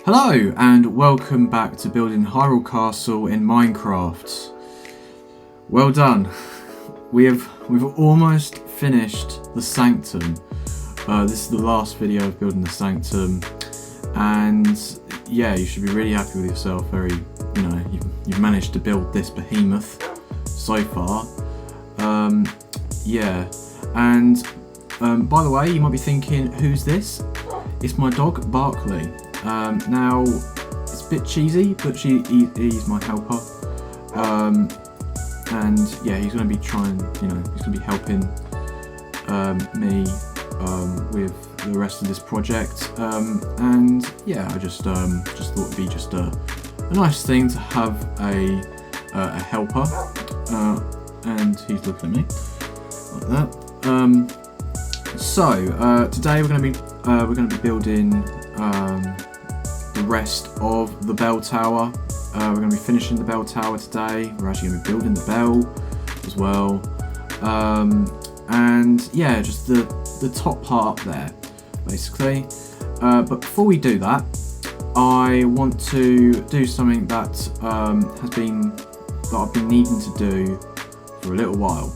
Hello and welcome back to building Hyrule Castle in Minecraft. Well done. We've almost finished the Sanctum. This is the last video of building the Sanctum, and yeah, you should be really happy with yourself. You've managed to build this behemoth so far. Yeah, and by the way, you might be thinking, who's this? It's my dog Barkley. Now, it's a bit cheesy, but he's my helper, and yeah, he's going to be trying, he's going to be helping me with the rest of this project, and yeah, I just thought it'd be just a nice thing to have a helper, and he's looking at me like that. So today we're going to be building the rest of the bell tower. We're going to be finishing the bell tower today. We're actually going to be building the bell as well, and yeah, just the top part there basically. But before we do that, I want to do something that I've been needing to do for a little while.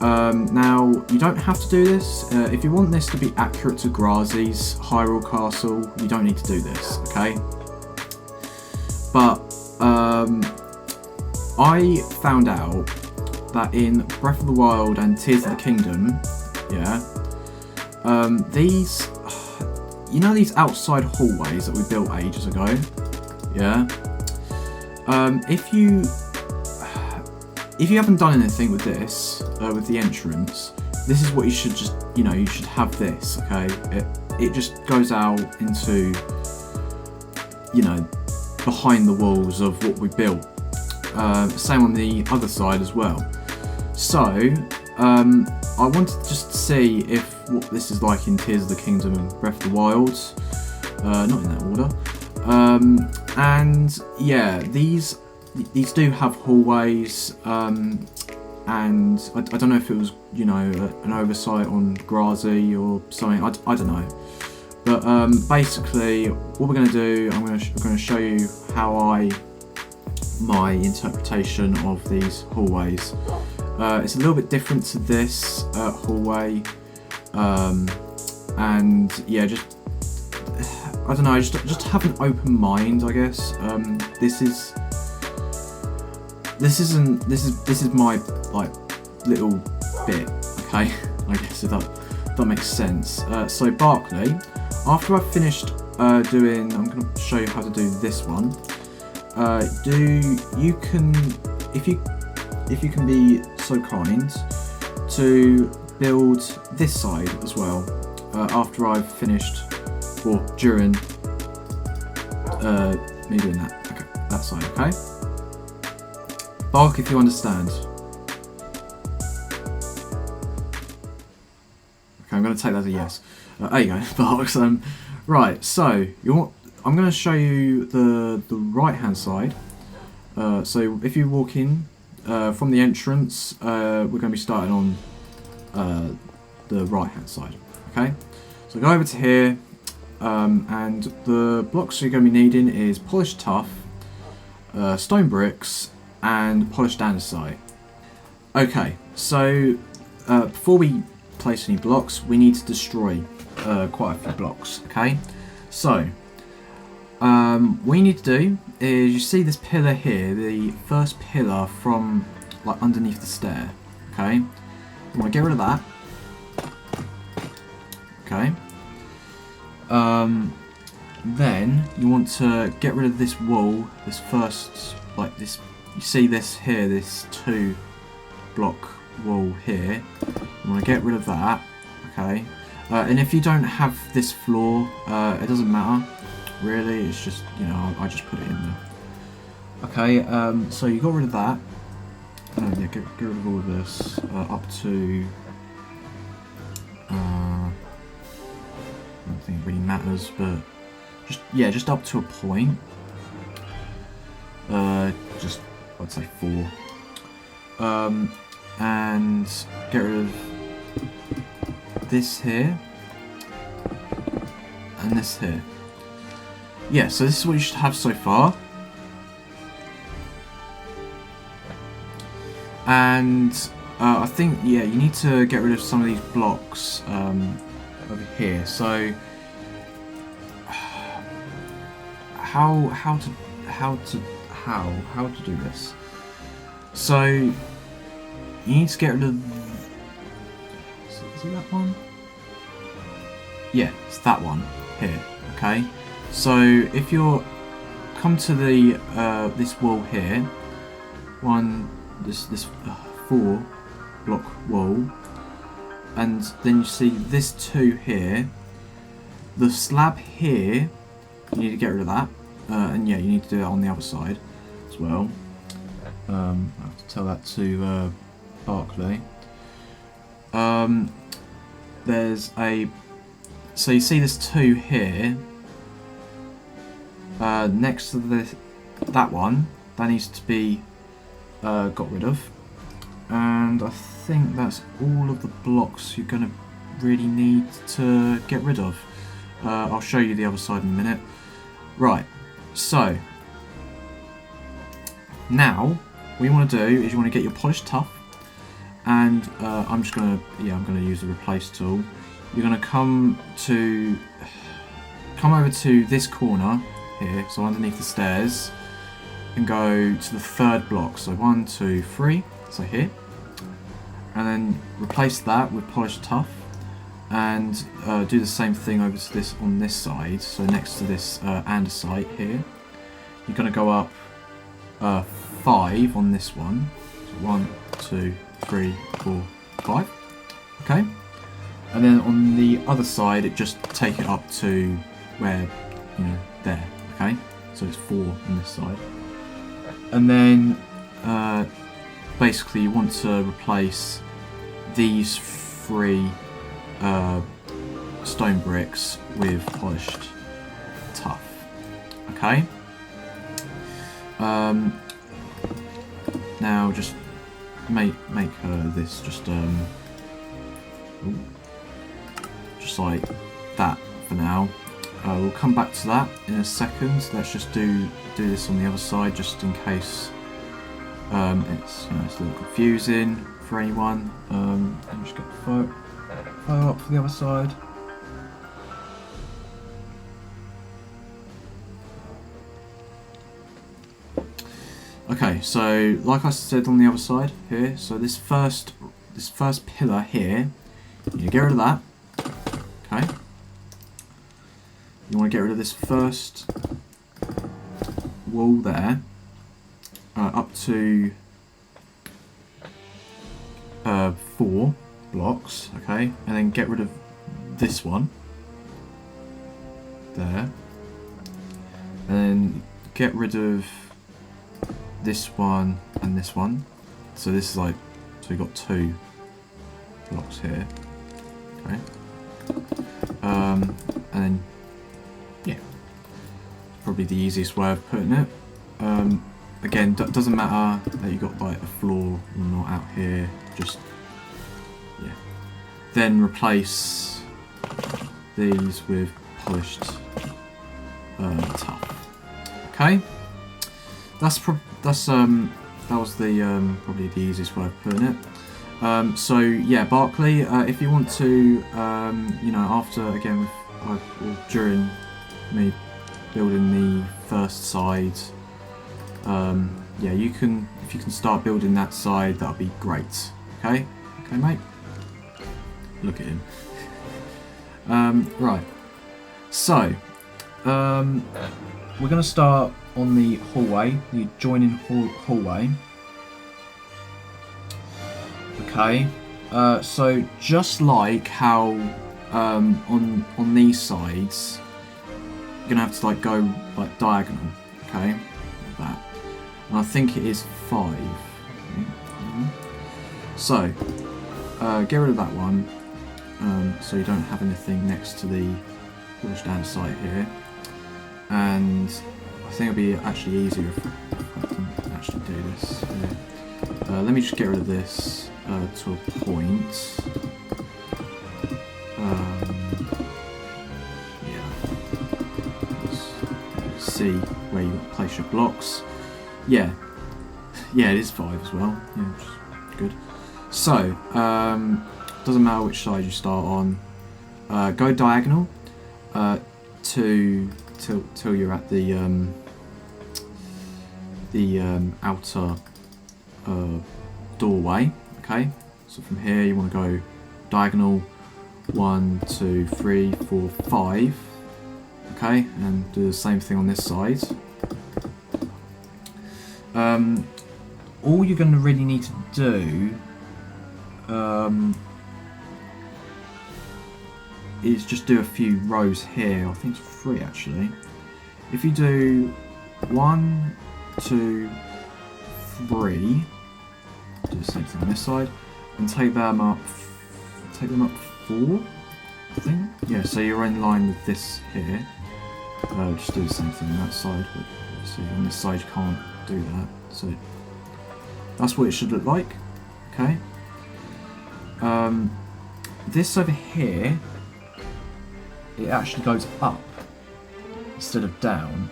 Now, you don't have to do this. If you want this to be accurate to Grazzy's Hyrule Castle, you don't need to do this, okay? But I found out that in Breath of the Wild and Tears of the Kingdom, yeah, these outside hallways that we built ages ago, yeah, if you haven't done anything with this, with the entrance, this is what you should just, you should have this, okay? It just goes out into, behind the walls of what we built. Same on the other side as well. So, I wanted to just see what this is like in Tears of the Kingdom and Breath of the Wild. Not in that order. And yeah, these do have hallways, and I don't know if it was, an oversight on Grazzy or something. I don't know. But basically, what we're going to do, I'm going to show you my interpretation of these hallways. It's a little bit different to this hallway, and yeah, I don't know, just have an open mind, I guess. This is my little bit, okay? I guess if that makes sense. So Barkley, after I've finished I'm going to show you how to do this one. If you can be so kind to build this side as well, after I've finished, or during me doing that. Okay, that side, okay? Bark if you understand. Okay, I'm going to take that as a yes. There you go, Barks. Right, so I'm going to show you the right hand side. So if you walk in from the entrance, we're going to be starting on the right hand side. Okay, so go over to here, and the blocks you're going to be needing is polished tuff, stone bricks, and polished andesite. Okay, so before we place any blocks, we need to destroy quite a few blocks. Okay, so what you need to do is, you see this pillar here, the first pillar from underneath the stair. Okay, you want to get rid of that. Okay, then you want to get rid of this wall, this first, this. You see this here, this 2 block wall here. You want to get rid of that, okay? And if you don't have this floor, it doesn't matter, really. It's just, I just put it in there. Okay, so you got rid of that. Yeah, get rid of all of this up to. I don't think it really matters, but just up to a point. I'd say 4. And get rid of this here and this here. yeah, so this is what you should have so far. And I think, yeah, you need to get rid of some of these blocks over here. So how to do this? So you need to get rid of. Is it that one? Yeah, it's that one here. Okay. So if you're come to the this wall here, this 4 block wall, and then you see this 2 here. The slab here, you need to get rid of that, and yeah, you need to do it on the other side as well. I have to tell that to Barclay. There's a, so you see this 2 here, next to that one, that needs to be got rid of, and I think that's all of the blocks you're going to really need to get rid of. I'll show you the other side in a minute. Right, so now what you want to do is you want to get your polished tuff, and I'm going to use the replace tool. You're going to come over to this corner here, so underneath the stairs, and go to the 3rd block. So 1, 2, 3. So here, and then replace that with polished tuff, and do the same thing over to this on this side. So next to this andesite here, you're going to go up 5 on this one. So 1, 2, 3, 4, 5. Okay, and then on the other side, it just take it up to where, you know, there. Okay, so it's 4 on this side, and then basically you want to replace these 3 stone bricks with polished tuff. Okay. Now just make this just like that for now. We'll come back to that in a second. Let's just do this on the other side, just in case it's a little confusing for anyone. Let me just get the photo up for the other side. Okay, so like I said on the other side here, so this first pillar here, you need to get rid of that. Okay. You want to get rid of this first wall there, up to 4 blocks, okay, and then get rid of this one there, and then get rid of this one and this one. So this is like, so we've got 2 blocks here, okay, and then yeah, probably the easiest way of putting it. Again, doesn't matter that you got like a floor or not out here, just yeah. Then replace these with polished tuff. Okay, that was the probably the easiest way of putting it. So yeah, Barclay, if you want to, you know, after again during me building the first side, yeah, if you can start building that side, that'll be great. Okay, mate. Look at him. Right. So, we're gonna start on the hallway, the joining hallway. Okay. So just like how on these sides, you're gonna have to like go like diagonal. Okay, like that. And I think it is 5. So get rid of that one, so you don't have anything next to the polished andesite here. And I think it'll be actually easier if I can actually do this. Yeah. Let me just get rid of this to a point. Yeah. see where you place your blocks. Yeah, it is 5 as well. Yeah, which is good. So, doesn't matter which side you start on. Go diagonal till you're at the outer doorway. Okay, so from here you want to go diagonal 1, 2, 3, 4, 5. Okay, and do the same thing on this side. All you're going to really need to do is just do a few rows here. I think it's 3 actually. If you do 1, 2, 3, do the same thing on this side, and take them up 4, I think. Yeah, so you're in line with this here. Just do the same thing on that side, but see on this side you can't do that. So that's what it should look like. Okay. This over here, it actually goes up instead of down.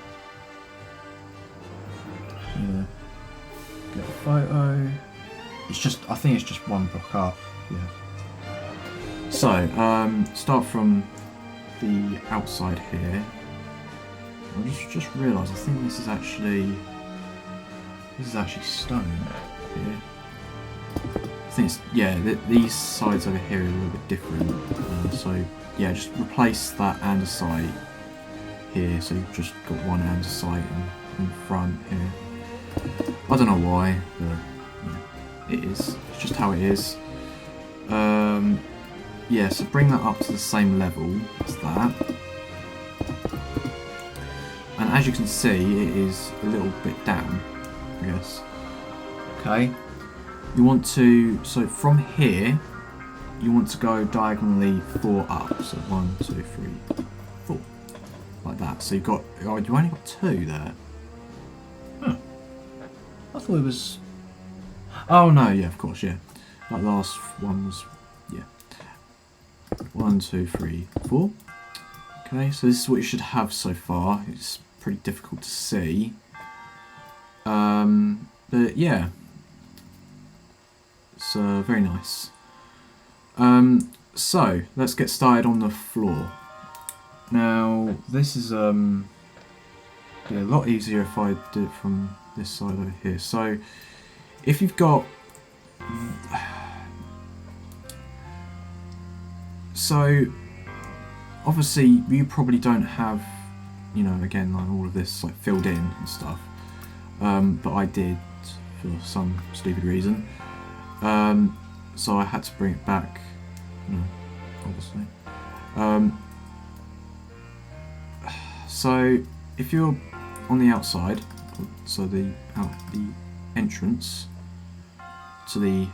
Yeah. Get a photo. It's just, I think it's just 1 block up. Yeah. So, start from the outside here. I just realised, I think this is actually stone here. I think it's, yeah, these sides over here are a little bit different. So yeah, just replace that andesite here. So you've just got one andesite in front here. I don't know why, but yeah, it is. It's just how it is. Yeah, so bring that up to the same level as that. And as you can see, it is a little bit down, I guess. Okay. You want to, so from here, you want to go diagonally 4 up. So 1, 2, 3, 4. Like that. So you've got, oh, you only got 2 there. Huh. I thought it was, oh no, yeah, of course, yeah. That last one was, yeah. 1, 2, 3, 4. Okay, so this is what you should have so far. It's pretty difficult to see. But yeah. It's very nice. So let's get started on the floor. Now this is yeah, a lot easier if I did it from this side over here. So if you've got, so obviously you probably don't have, you know, again, like all of this like filled in and stuff, but I did for some stupid reason. So I had to bring it back, you know, obviously. So if you're on the outside, so the entrance to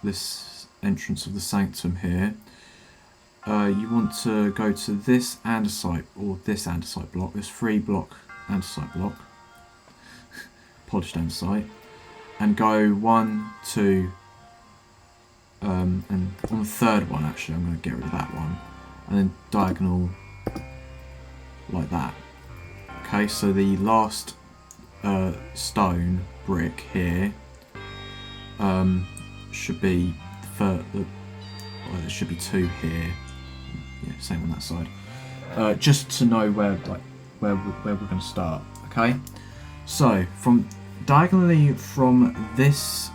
this entrance of the Sanctum here, you want to go to this andesite, or this andesite block, this 3-block andesite block, polished andesite, and go 1, 2, and on the third one actually I'm going to get rid of that one, and then diagonal like that. Okay, so the last stone brick here should be there should be 2 here. Yeah, same on that side. Just to know where we're going to start. Okay, so from diagonally from this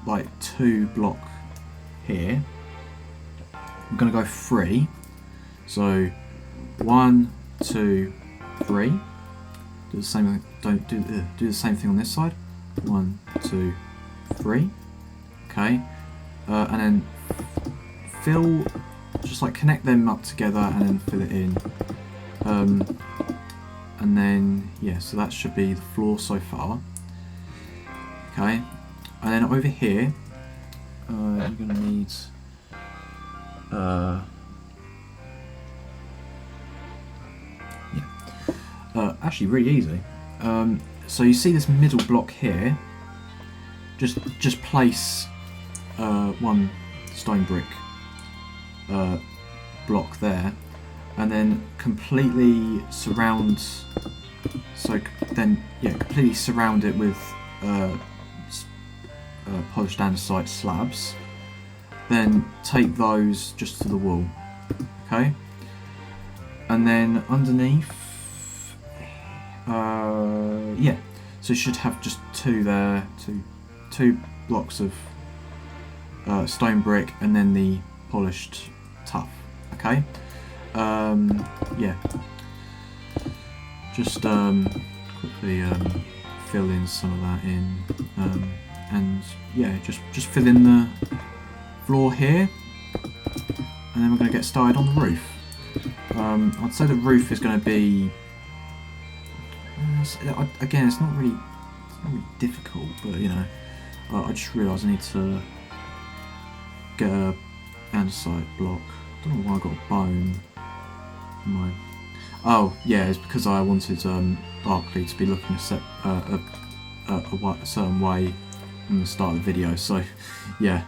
like 2-block here, I'm going to go 3. So 1, 2, 3. Do the same. Don't do the same thing on this side. 1, 2, 3. Okay, and then fill. Just like connect them up together and then fill it in. And then yeah, so that should be the floor so far. Okay, and then over here, you're gonna need. Actually really easy. So you see this middle block here, just place 1 stone brick block there, and then completely surround, so then yeah, completely surround it with polished andesite slabs. Then take those just to the wall, okay? And then underneath, yeah, so you should have just two there, two blocks of stone brick, and then the polished tuff, okay? Yeah, just quickly fill in some of that in, and yeah, just fill in the floor here, and then we're going to get started on the roof. I'd say the roof is going to be, again, it's not really difficult, but you know, I just realised I need to get a andesite block. I don't know why I got a bone. Oh yeah, it's because I wanted Barkley to be looking a certain way from the start of the video. So yeah,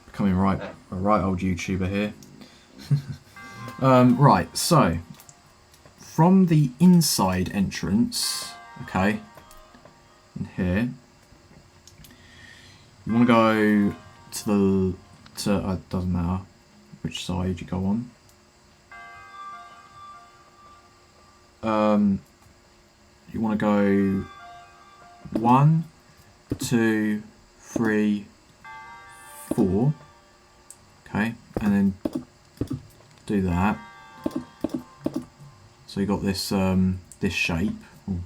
becoming a right old YouTuber here. Right, so from the inside entrance, okay, in here, you want to go to it doesn't matter which side you go on. You want to go 1, 2, 3, 4, okay, and then do that. So you got this this shape. Ooh.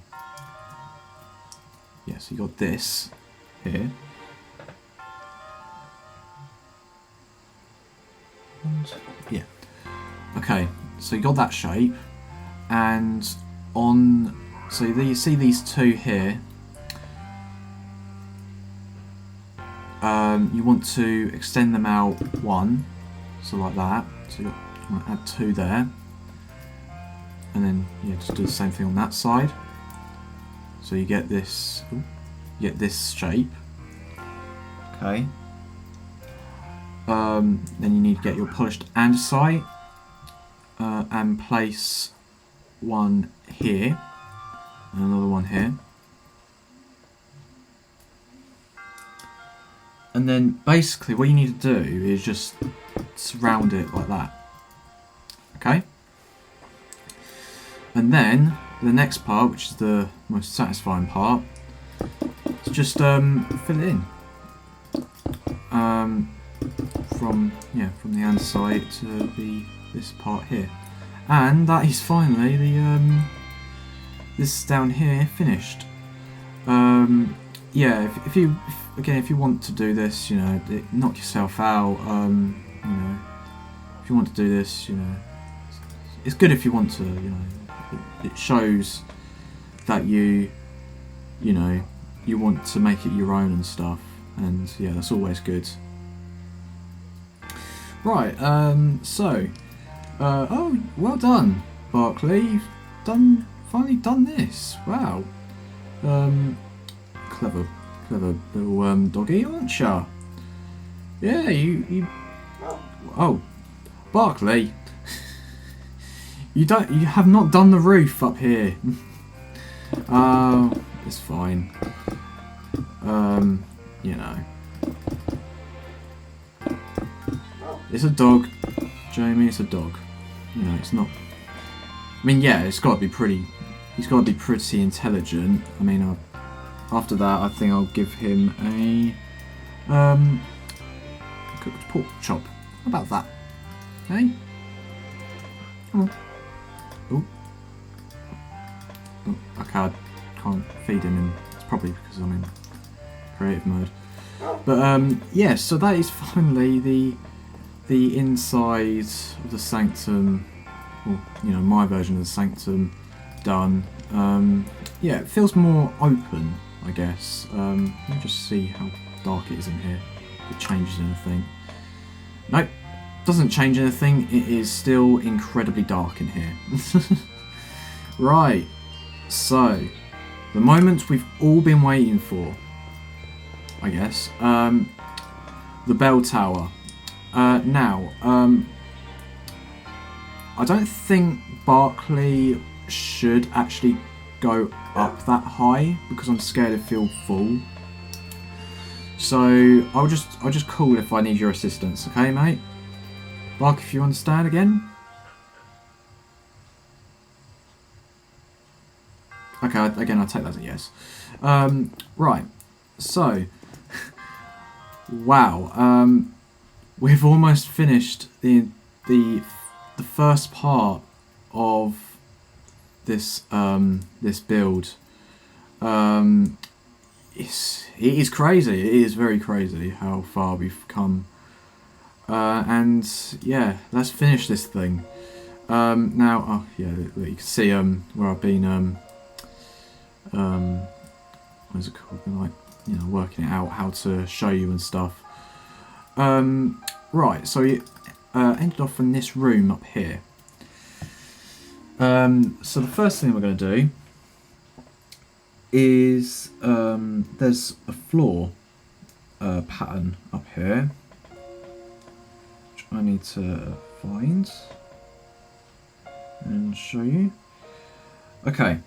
Yeah, so you got this here. And yeah. Okay, so you got that shape, and on, so you see these two here. You want to extend them out 1, so like that. So you want to add 2 there, and then yeah, just do the same thing on that side. So you get this, shape. Okay. Then you need to get your polished andesite and place one here and another one here. And then basically what you need to do is just surround it like that. Okay? And then the next part, which is the most satisfying part, is just fill it in. From the andesite to this part here. And that is finally the this down here finished. Yeah, if you want to do this, you know, knock yourself out. You know, if you want to do this, you know, it's good if you want to. You know, it shows that you know, you want to make it your own and stuff. And yeah, that's always good. Right. So, oh, well done, Barkley. You've finally done this. Wow. Clever little doggy, aren't ya? Yeah, you. Oh, Barkley, you have not done the roof up here. It's fine. You know, it's a dog, Jamie. It's a dog. You know, it's not. I mean, yeah, it's got to be pretty. He's got to be pretty intelligent. I mean, after that, I think I'll give him a cooked pork chop. How about that? Hey? Come on. Oh. Okay, I can't feed him, and it's probably because I'm in creative mode. But yeah, so that is finally the inside of the Sanctum, or you know, my version of the Sanctum done. Yeah, it feels more open, I guess. Let me just see how dark it is in here. If it changes anything. Nope, doesn't change anything. It is still incredibly dark in here. Right, so the moment we've all been waiting for, I guess. The bell tower. Now, I don't think Barkley should actually go up that high because I'm scared it feel full. So I'll just call if I need your assistance, okay, mate? Bark if you understand again. Okay, again, I'll take that as a yes. Right, so, wow, we've almost finished the first part of this this build. It is crazy. It is very crazy how far we've come. And yeah, let's finish this thing. Now, oh yeah, you can see where I've been what is it called? Like, you know, working it out how to show you and stuff. Right, so we ended off in this room up here. So the first thing we're going to do is there's a floor pattern up here, which I need to find and show you. Okay,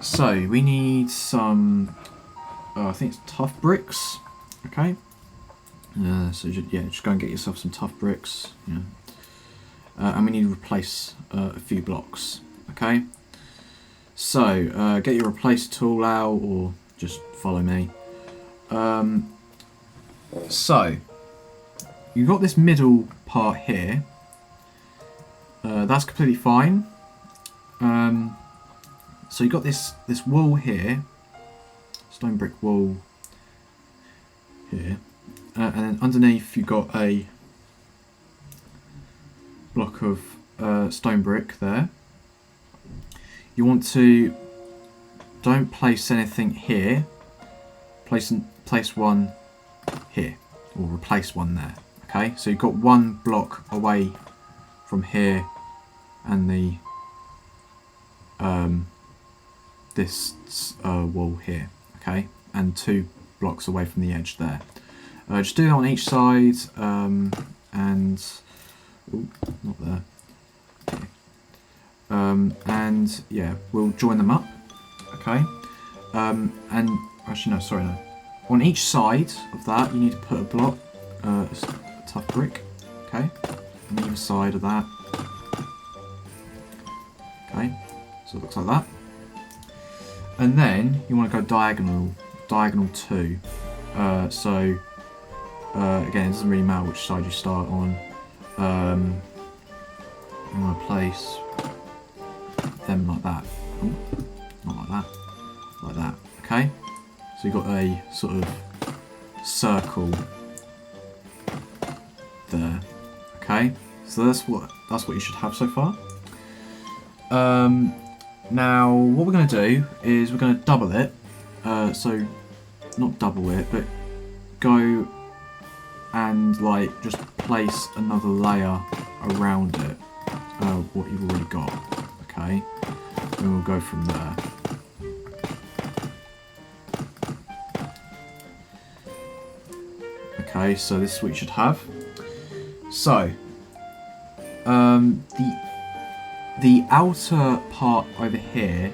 so we need some, I think it's tough bricks. Okay, so just go and get yourself some tough bricks. Yeah. And we need to replace a few blocks. Okay, so get your replace tool out or just follow me. So you've got this middle part here. That's completely fine. So you've got this wall here, stone brick wall here, and then underneath you've got a block of stone brick there. You want to don't place anything here. Place one here, or replace one there. Okay, so you've got one block away from here, and the this wall here. Okay, and 2 blocks away from the edge there. Just do that on each side, and ooh, not there. Okay. And yeah, we'll join them up. Okay, and actually no, sorry no. On each side of that, you need to put a block, a tough brick. Okay, on either side of that. Okay, so it looks like that. And then you want to go diagonal 2. So again, it doesn't really matter which side you start on. You want to place them like that. Ooh, not like that. Like that. Okay. So you've got a sort of circle there. Okay. So that's what you should have so far. Now what we're going to do is we're going to double it. So not double it, but go and like just place another layer around it. What you've already got. Okay. And we'll go from there. Okay, so this is what you should have. So, the outer part over here,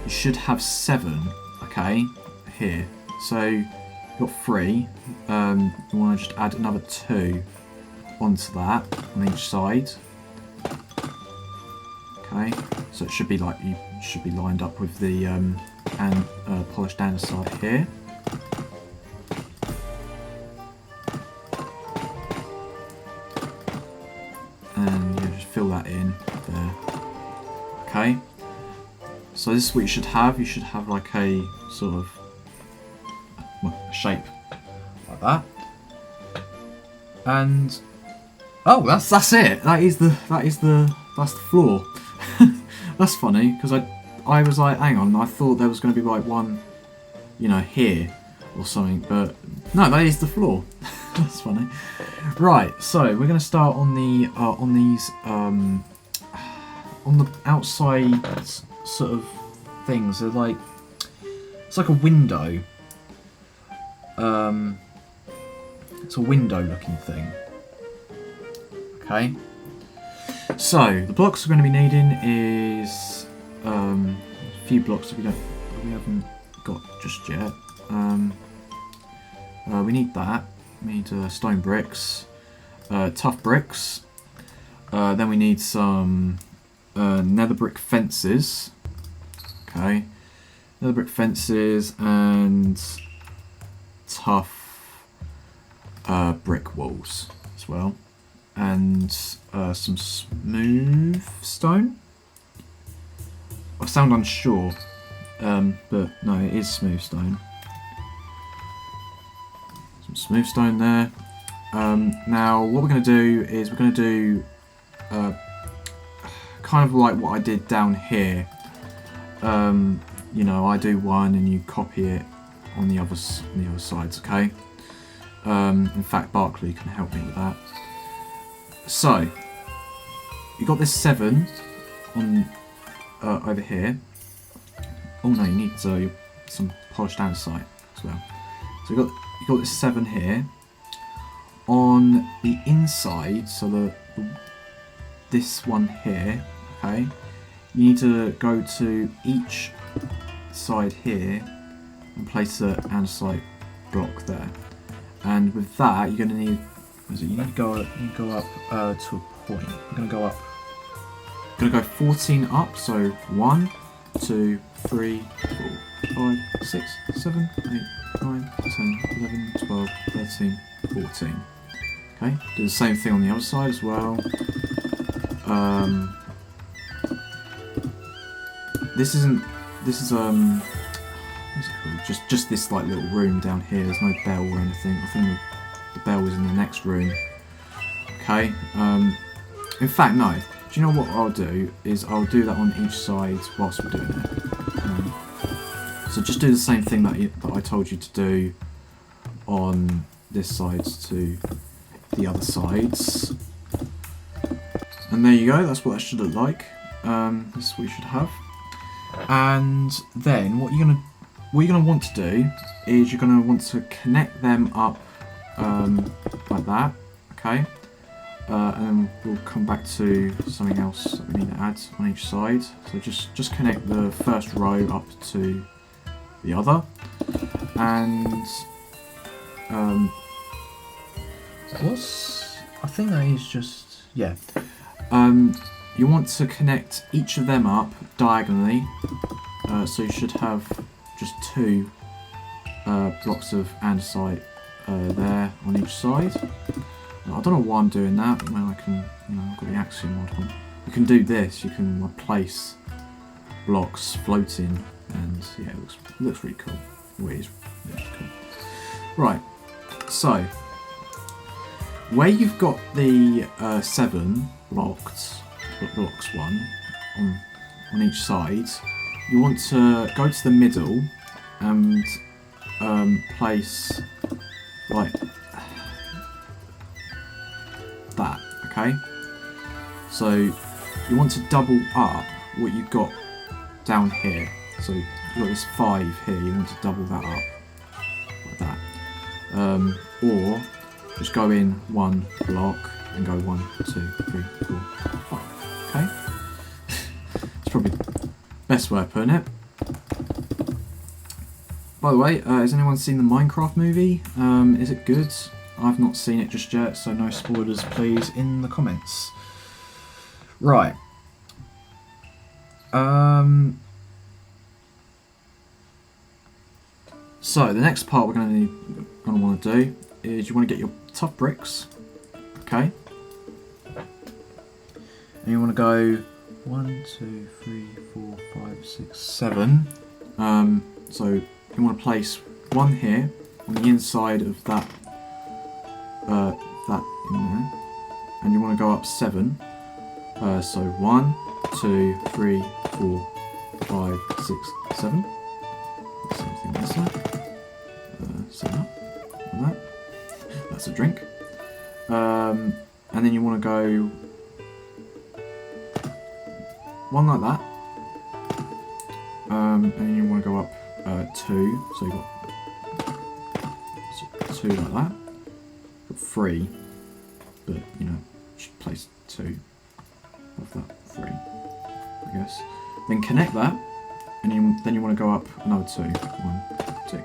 you should have 7. Okay, here. So you've got 3. You want to just add another 2 onto that on each side. Okay, so it should be like you should be lined up with the polished andesite here. And you just fill that in there. Okay, so this is what you should have. You should have like a sort of a shape like that. And oh, that's it. That's the floor. That's funny because I was like, hang on, I thought there was going to be like one, you know, here or something, but no, that is the floor. That's funny. Right, so we're going to start on the on the outside sort of things. They're like, it's like a window. It's a window-looking thing. Okay. So the blocks we're going to be needing is a few blocks that we haven't got just yet. We need that. We need stone bricks, tough bricks. Then we need some nether brick fences. Okay, nether brick fences and tough brick walls as well, and some smooth stone. I sound unsure, but no, it is smooth stone. Some smooth stone there. Now what we're going to do is we're going to do kind of like what I did down here. You know, I do one and you copy it on the other sides, okay? In fact, Barkley can help me with that. So, you got this 7 on over here. Oh no, you need some polished andesite as well. So you got this 7 here. On the inside, so this one here, okay, you need to go to each side here and place an andesite block there. And with that, you're going to need. You need to go up to a point. You're going to go up. You're going to go 14 up. So 1, 2, 3, 4, 5, 6, 7, 8, 9, 10, 11, 12, 13, 14. Okay. Do the same thing on the other side as well. This is what's it called? Just this like little room down here. There's no bell or anything. I think the bell is in the next room. Okay. In fact, no. Do you know what I'll do? Is I'll do that on each side whilst we're doing it. So just do the same thing that I told you to do on this side to the other sides. And there you go. That's what that should look like. This is what you should have. And then what you're gonna want to do is you're gonna want to connect them up like that, okay? And then we'll come back to something else that we need to add on each side. So just connect the first row up to the other, and I think that is just, yeah. You want to connect each of them up diagonally, so you should have just 2 blocks of andesite there on each side. I don't know why I'm doing that, when I can, I've got the Axiom Mod on. You can do this, you can place blocks floating, and yeah, it looks really cool. It is really cool. Right, so where you've got the 7 blocks 1 on each side, you want to go to the middle and place like that, okay? So you want to double up what you've got down here. So you've got this 5 here, you want to double that up like that. Or just go in 1 block and go 1, 2, 3, 4, 5. Okay? It's probably the best way of putting it. By the way, has anyone seen the Minecraft movie? Is it good? I've not seen it just yet, so no spoilers please in the comments. Right. So the next part we're gonna want to do is you want to get your tough bricks, okay? And you want to go 1, 2, 3, 4, 5, 6, 7. So you want to place 1 here on the inside of that in there, and you want to go up 7. So 1, 2, 3, 4, 5, 6, 7. Same thing this side. Set up like that. That's a drink. And then you want to go 1 like that. And then you want to go up 2. So you've got 2 like that. Got 3, but should place 2 of that 3, I guess. Then connect that and then you want to go up another 2. 1, 2.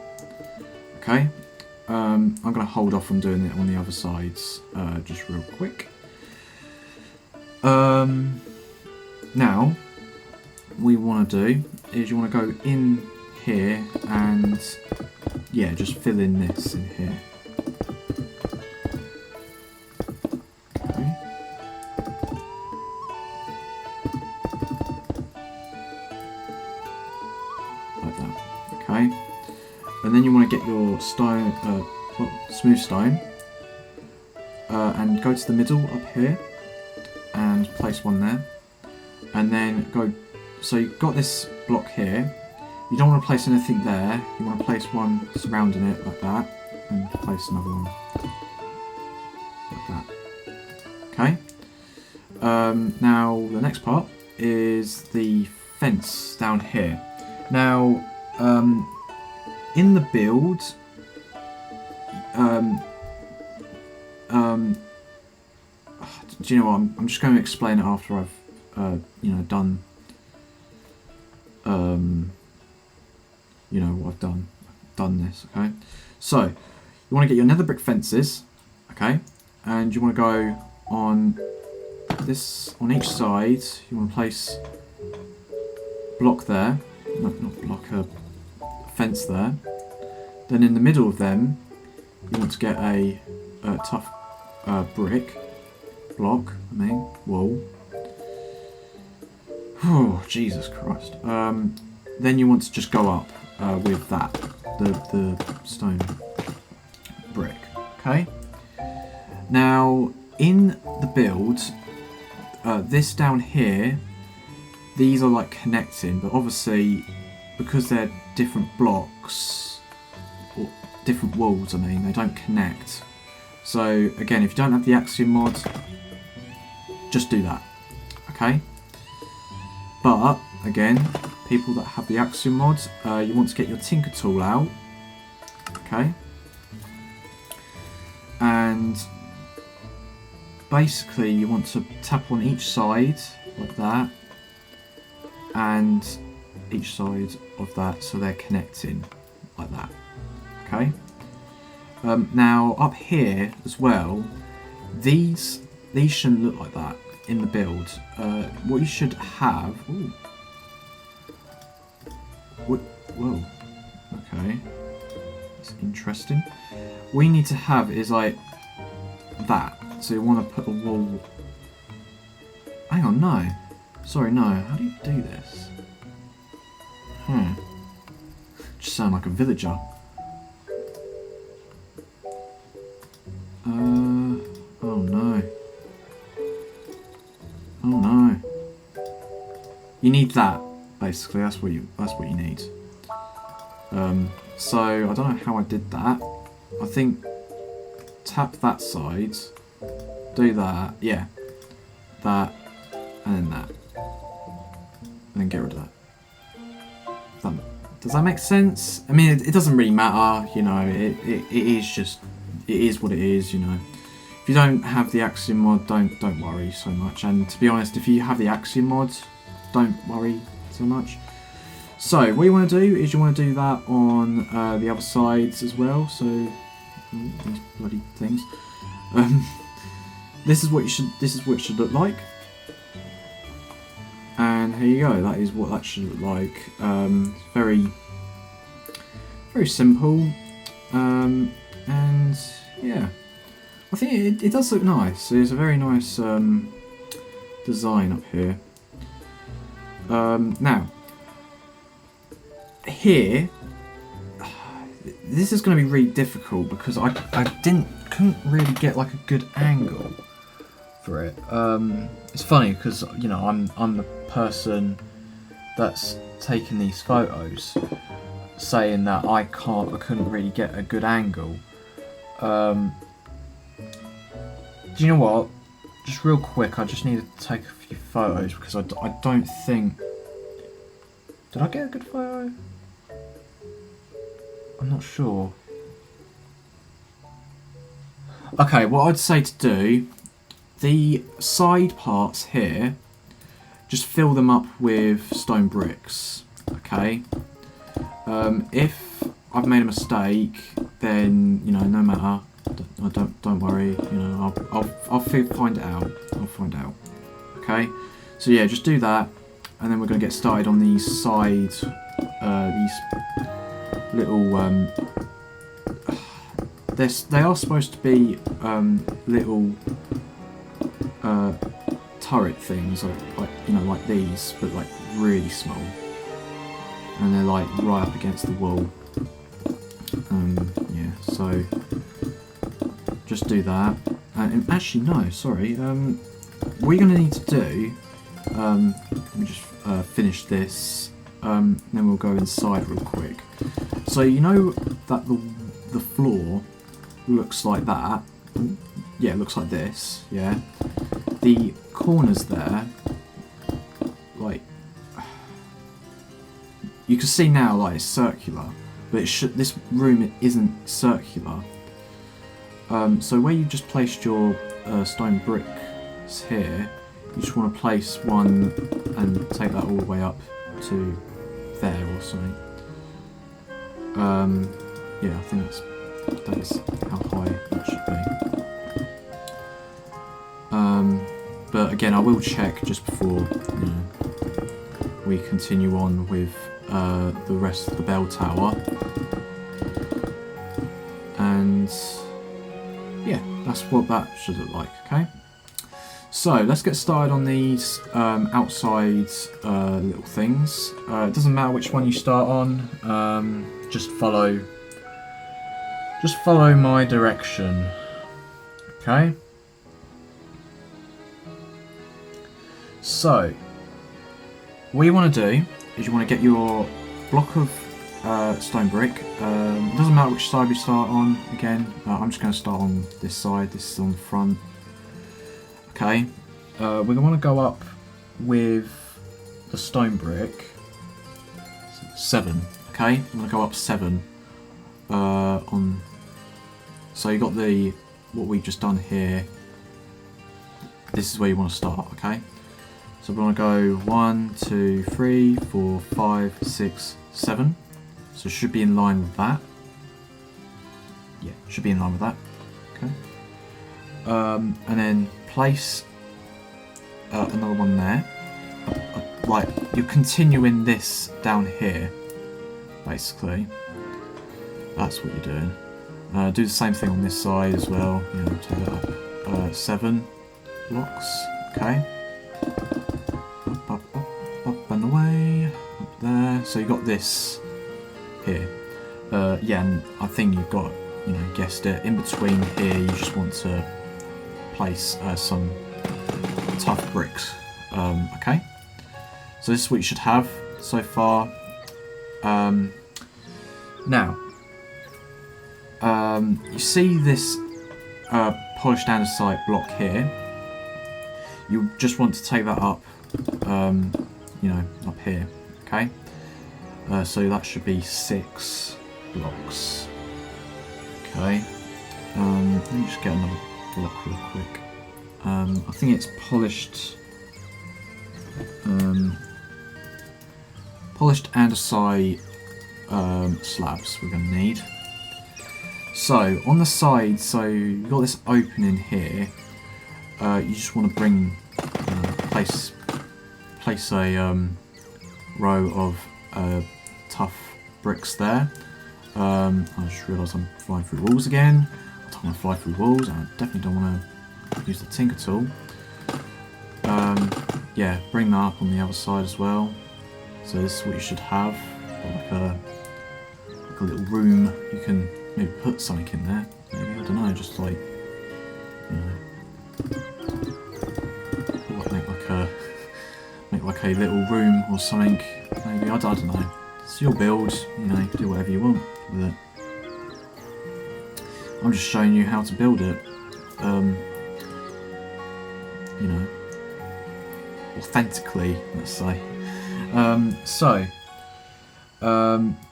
Okay. I'm going to hold off on doing it on the other sides, just real quick. Now, what you want to do is you want to go in here and, yeah, just fill in this in here. Okay. Like that. Okay. And then you want to get your stone, smooth stone, and go to the middle up here, and place one there, and then go. So you've got this block here. You don't want to place anything there. You want to place one surrounding it like that, and place another one like that. Okay. Now the next part is the fence down here. Now, in the build, do you know what? I'm just going to explain it after I've, done, what I've done this. Okay, so you want to get your nether brick fences, okay, and you want to go on this on each side. You want to place block there, not block, a fence there. Then in the middle of them, you want to get a tough brick block. Wall. Oh, Jesus Christ. Then you want to just go up with that, the stone brick. Okay. Now in the build, this down here, these are like connecting, but obviously because they're different blocks or different walls, they don't connect. So again, if you don't have the Axiom mod, just do that. Okay. But again, people that have the Axiom mod, you want to get your tinker tool out. Okay. And basically you want to tap on each side like that, and each side of that, so they're connecting like that. Okay. Now up here as well, these shouldn't look like that in the build. What you should have. Ooh. Whoa. Okay. That's interesting. What you need to have is like that. So you want to put a wall. Hang on, no. Sorry, no. How do you do this? Just sound like a villager. Oh no. Oh no. You need that, basically. That's what you need. So I don't know how I did that. I think tap that side, do that, yeah, that, and then that, and then get rid of that. Does that make sense? I mean, it doesn't really matter, it is what it is, If you don't have the Axiom mod, don't worry so much. And to be honest, if you have the Axiom mod, don't worry so much. So what you want to do is you want to do that on the other sides as well. So these bloody things. This is what it should look like. And here you go. That is what that should look like. Very, very simple. And yeah, I think it does look nice. It's a very nice design up here. Now, here, this is going to be really difficult because I couldn't really get like a good angle for it. It's funny because I'm the person that's taking these photos, saying that I couldn't really get a good angle. Do you know what? Just real quick, I just need to take a few photos because I don't think. Did I get a good photo? I'm not sure. Okay, what I'd say to do, the side parts here, just fill them up with stone bricks. Okay. If I've made a mistake, then you know, no matter. Don't worry. You know, I'll find it out. I'll find out. Okay. So yeah, just do that, and then we're gonna get started on these sides. These little. They are supposed to be little turret things, like you know, like these, but like really small, and they're like right up against the wall. Yeah, so just do that. And actually, no, sorry. What we're gonna need to do. Let me just finish this. Then we'll go inside real quick. So you know that the floor looks like that. Yeah, it looks like this. Yeah. The corners there, like you can see now, like it's circular, but this room isn't circular. So where you just placed your stone bricks here, you just want to place one and take that all the way up to there or something. Yeah, I think that is how high that should be. But again, I will check just before we continue on with the rest of the bell tower. And yeah, that's what that should look like, okay? So let's get started on these outside little things. It doesn't matter which one you start on, just follow my direction, okay? So what you want to do is you want to get your block of stone brick. It doesn't matter which side we start on. Again, I'm just going to start on this side. This is on the front. Okay, we're going to want to go up with the stone brick. 7. Okay, I'm going to go up 7. On. So you got what we've just done here. This is where you want to start. Okay. So we want to go 1, 2, 3, 4, 5, 6, 7. So it should be in line with that. Yeah, should be in line with that. Okay. And then place another one there. Like you're continuing this down here, basically. That's what you're doing. Do the same thing on this side as well. You know, take that up 7 blocks. Okay. Up and away, up there. So you got this here. Yeah, and I think you've got, you know, guessed it. In between here, you just want to place some tough bricks. Okay. So this is what you should have so far. Now, you see this polished andesite block here. You just want to take that up. You know, up here, okay? So that should be 6 blocks. Okay. Let me just get another block real quick. I think it's polished andesite slabs we're going to need. So on the side, so you've got this opening here. You just want to bring place a row of tough bricks there. I just realised I'm flying through walls again. I don't want to fly through walls. I definitely don't want to use the tinker tool. Yeah, bring that up on the other side as well. So this is what you should have, like a little room. You can maybe put something in there. Maybe, I don't know, just like, you know, make like a little room or something. Maybe, I don't know. It's your build, you know, do whatever you want with it. I'm just showing you how to build it. You know, authentically, let's say.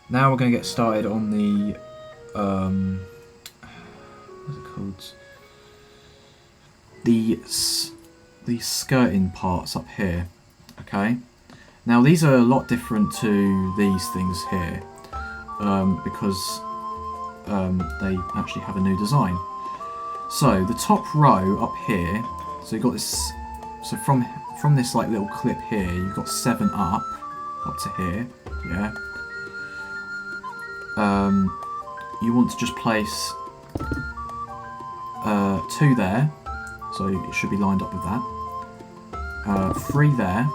Now we're going to get started on the what's it called? The skirting parts up here. Okay. Now these are a lot different to these things here, because they actually have a new design. So the top row up here, so you've got this, so from this like little clip here, you've got 7 up to here, yeah. You want to just place 2 there, so it should be lined up with that. 3 there,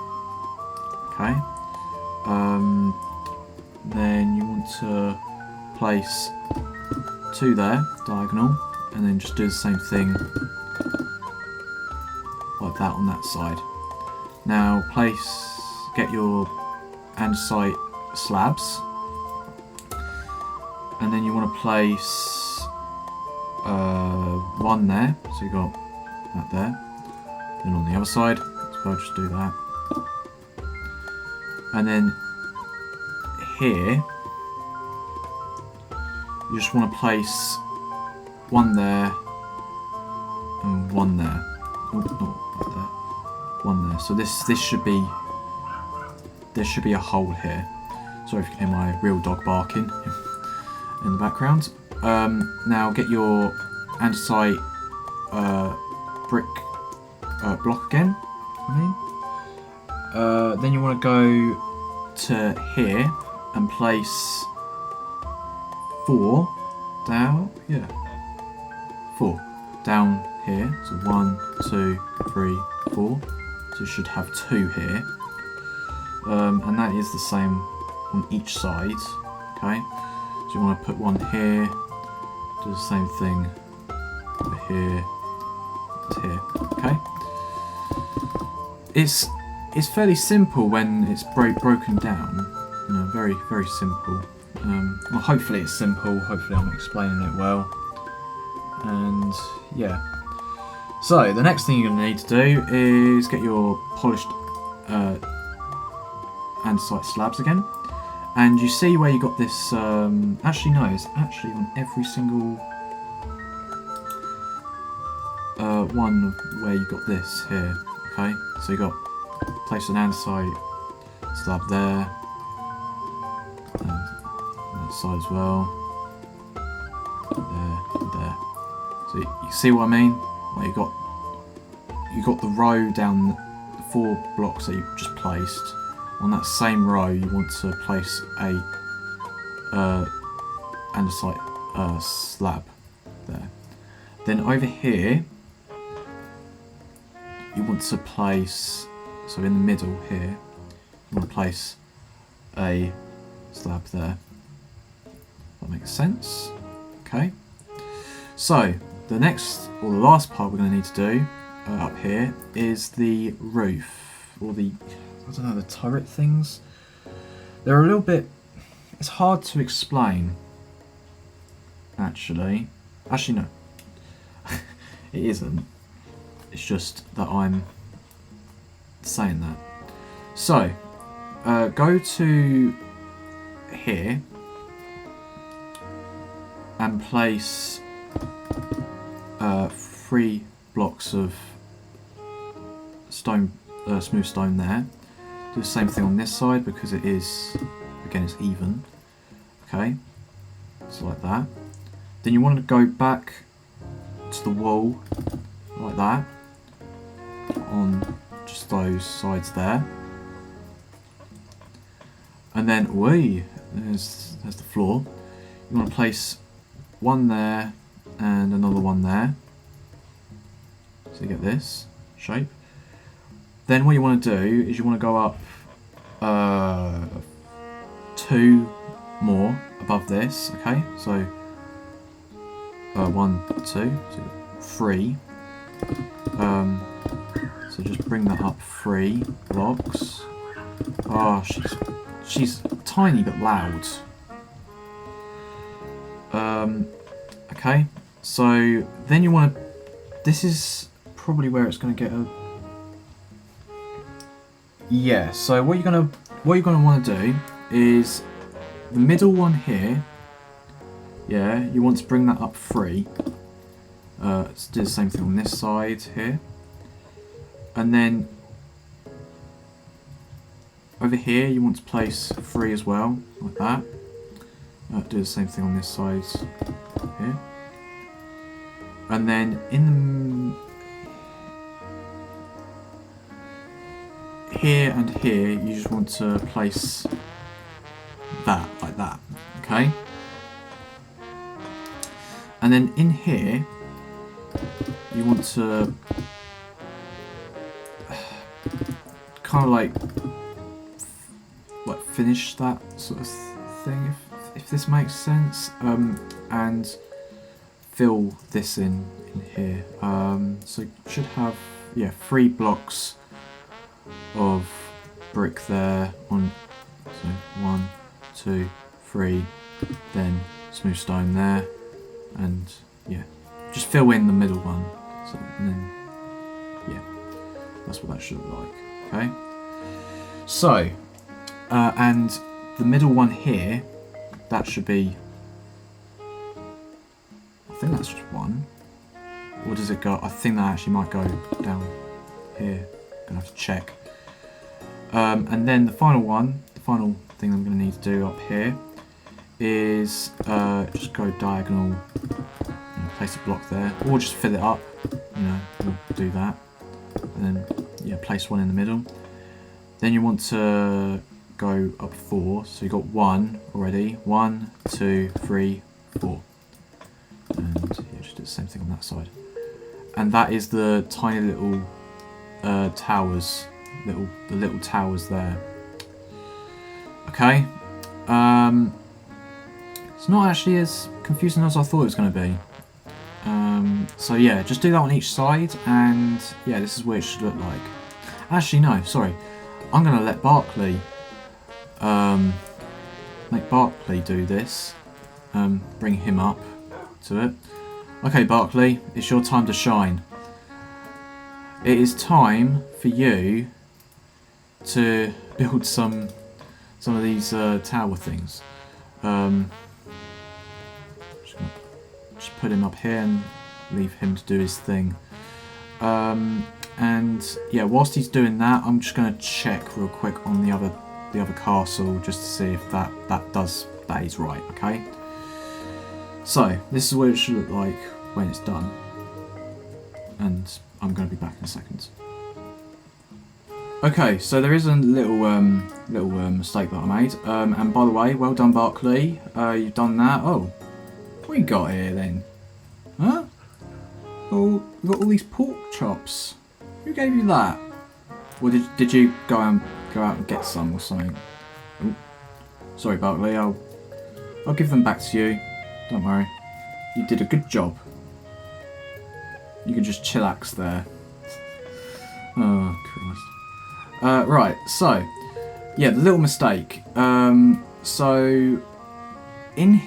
okay. Then you want to place 2 there, diagonal, and then just do the same thing like that on that side. Now get your andesite slabs, and then you want to place 1 there, so you got that there. Then on the other side, so I'll just do that. And then here, you just want to place 1 there and 1 there. Oh, not right there. 1 there. So this should be, there should be a hole here. Sorry if you can hear my real dog barking in the background. Now get your andesite brick block again. Then you want to go to here and place 4 down. Yeah, 4 down here. So 1, 2, 3, 4. So you should have 2 here, and that is the same on each side. Okay, so you want to put 1 here. Do the same thing over here to here. Okay. It's fairly simple when it's broken down. You know, very very simple. Well, hopefully it's simple. Hopefully I'm explaining it well. And yeah. So the next thing you're going to need to do is get your polished andesite slabs again. And you see where you got this. Actually, no, it's actually on every single one where you got this here. Okay, so you got place an andesite slab there, and on that side as well, there and there. So you see what I mean? Well, you got the row down the 4 blocks that you just placed. On that same row, you want to place a andesite slab there. Then over here, you want to place, so in the middle here, you want to place a slab there. That makes sense. Okay. So the next, or the last part we're going to need to do up here is the roof, or the, I don't know, the turret things. They're a little bit, it's hard to explain, actually. Actually, no. It isn't. It's just that I'm saying that. So, go to here and place 3 blocks of stone, smooth stone there. Do the same thing on this side because it is, again, it's even. Okay, so like that. Then you want to go back to the wall like that on just those sides there, and then there's the floor. You want to place 1 there and another 1 there, so you get this shape. Then what you want to do is you want to go up 2 more above this. Okay, so 1, 2, so 3. So just bring that up 3 blocks. Oh, she's tiny but loud. Okay, so then you want to. This is probably where it's going to get a. Yeah. So what you're gonna want to do is the middle one here. Yeah, you want to bring that up 3. Let's do the same thing on this side here, and then over here you want to place 3 as well, like that. Do the same thing on this side here. And then in the here and here, you just want to place that, like that, okay? And then in here, you want to kind of like finish that sort of thing, if this makes sense, and fill this in here. So you should have 3 blocks of brick there on, so 1, 2, 3, then smooth stone there, and just fill in the middle one. So, and then that's what that should look like. Okay. So, and the middle one here, that should be, I think that's just 1. Or does it go? I think that actually might go down here. Gonna have to check. And then the final one, the final thing I'm going to need to do up here is just go diagonal, place a block there, or just fill it up. We'll do that, and then place 1 in the middle. Then you want to go up 4, so you got 1 already. 1, 2, 3, 4, and just do the same thing on that side. And that is the tiny little towers. The little towers there. Okay. It's not actually as confusing as I thought it was going to be. So yeah, just do that on each side, and this is what it should look like. Actually, no, sorry. I'm going to let Barkley make Barkley do this. Bring him up to it. Okay, Barkley, it's your time to shine. It is time for you to build some of these tower things. Just put him up here and leave him to do his thing. And whilst he's doing that, I'm just going to check real quick on the other castle just to see if that is right. Okay. So this is what it should look like when it's done, and I'm going to be back in a second. Okay, so there is a little mistake that I made, and by the way, well done, Barkley. You've done that. Oh, what you got here then? Huh? Oh, you got all these pork chops. Who gave you that? Or did you go out and get some or something? Ooh. Sorry, Barkley. I'll give them back to you. Don't worry. You did a good job. You can just chillax there. Oh Christ. Right, so the little mistake. So in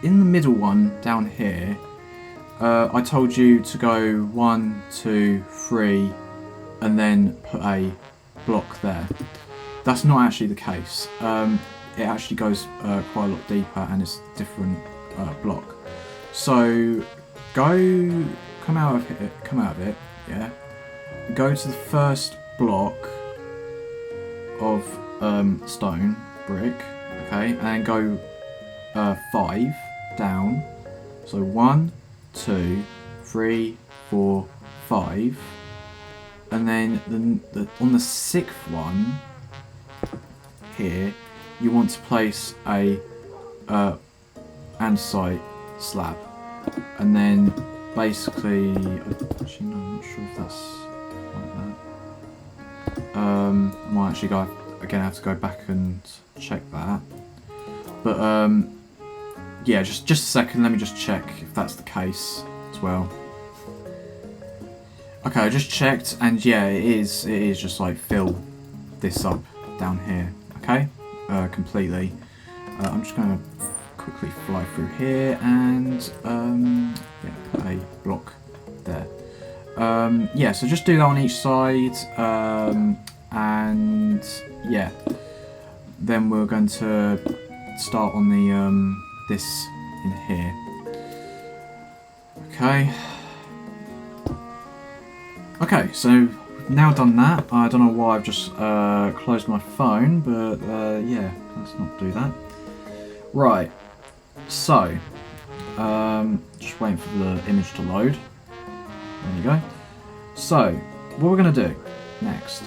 the middle one down here, I told you to go 1, 2, 3, and then put a block there. That's not actually the case. It actually goes quite a lot deeper, and it's a different block. So come out of it, yeah. Go to the first block of stone brick, okay, and then go 5 down. So 1, 2, 3, 4, 5, and then on the 6th one here, you want to place a andesite slab, and then basically, actually no, I'm not sure if that's like that. I might actually have to go back and check that. But just a second, let me just check if that's the case as well. Okay, I just checked, and it is just like fill this up down here, okay, completely. I'm just gonna quickly fly through here and put a block there. So just do that on each side, and then we're going to start on the this in here. Okay, so we've now done that. I don't know why I've just closed my phone, but yeah, let's not do that. Right, so just waiting for the image to load. There you go. So what we're going to do next,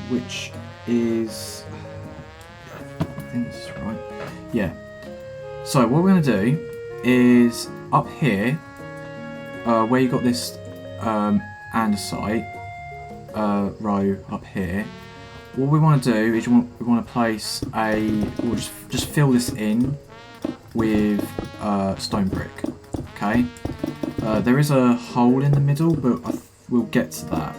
which is, I think this is right. Yeah. So what we're going to do is up here, where you got this andesite row up here. What we want to do is we want to place we'll just fill this in with stone brick. Okay. There is a hole in the middle, but we'll get to that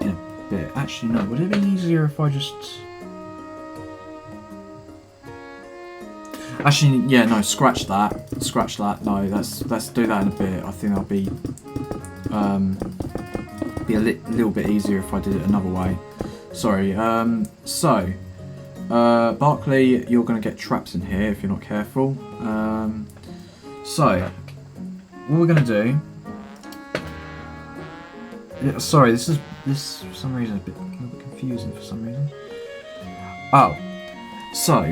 in a bit. Actually, no. Would it be easier if I just? Actually, yeah, no. Scratch that. Scratch that. No, let's do that in a bit. I think that'll be a little bit easier if I did it another way. Sorry. So, Barkley, you're going to get traps in here if you're not careful. So, what we're going to do... Yeah, sorry, this for some reason a little bit confusing for some reason. Oh, so,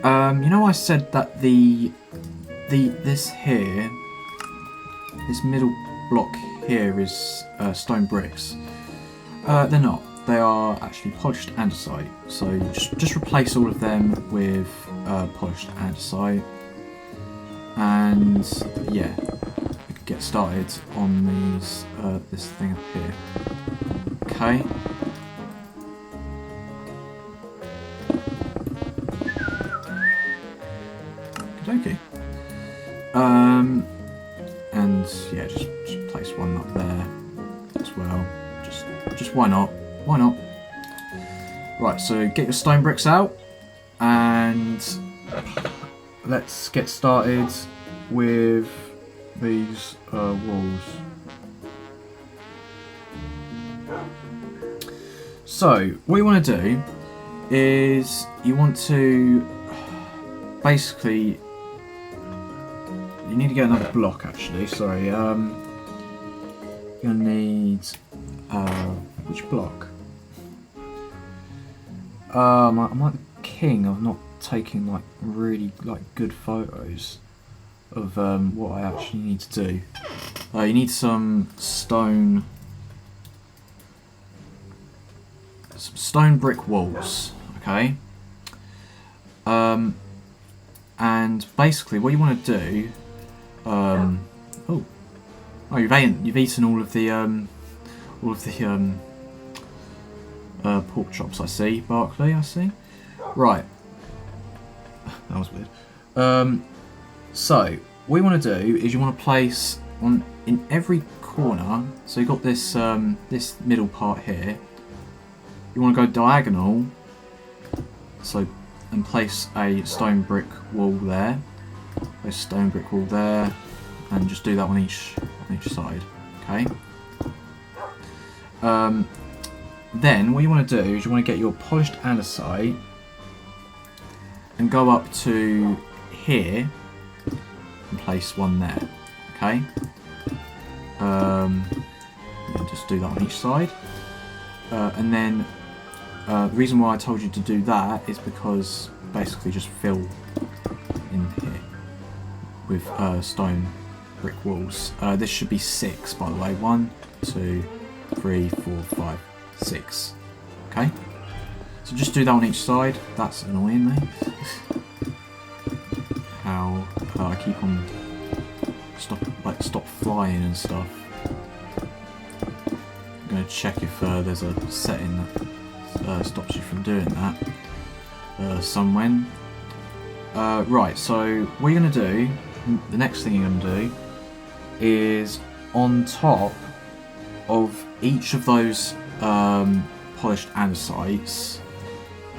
you know I said that this here, this middle block here is stone bricks. They're not. They are actually polished andesite. So just replace all of them with polished andesite. And yeah, we could get started on these this thing up here. Okay. Okay. And yeah, just place one up there as well. Just why not? Why not? Right. So get your stone bricks out and. Let's get started with these walls. So, what you want to do is you want to basically you need to get another block actually, sorry. You're gonna need which block? I'm like the king of not taking like really like good photos of what I actually need to do. You need some stone brick walls, okay? And basically what you want to do you've eaten all of the pork chops, I see, Barkley, I see. Right. That was weird. So what you want to do is you want to place in every corner. So you've got this this middle part here. You want to go diagonal. So and place a stone brick wall there. Place a stone brick wall there, and just do that on each side. Okay. Then what you want to do is you want to get your polished andesite and go up to here and place one there. Okay. And just do that on each side. And then the reason why I told you to do that is because basically just fill in here with stone brick walls. This should be 6, by the way. 1, 2, 3, 4, 5, 6. Okay. So just do that on each side. That's annoying me. How I keep on stop flying and stuff. I'm gonna check if there's a setting that stops you from doing that somewhere. Right. So what you're gonna do? The next thing you're gonna do is on top of each of those polished andesites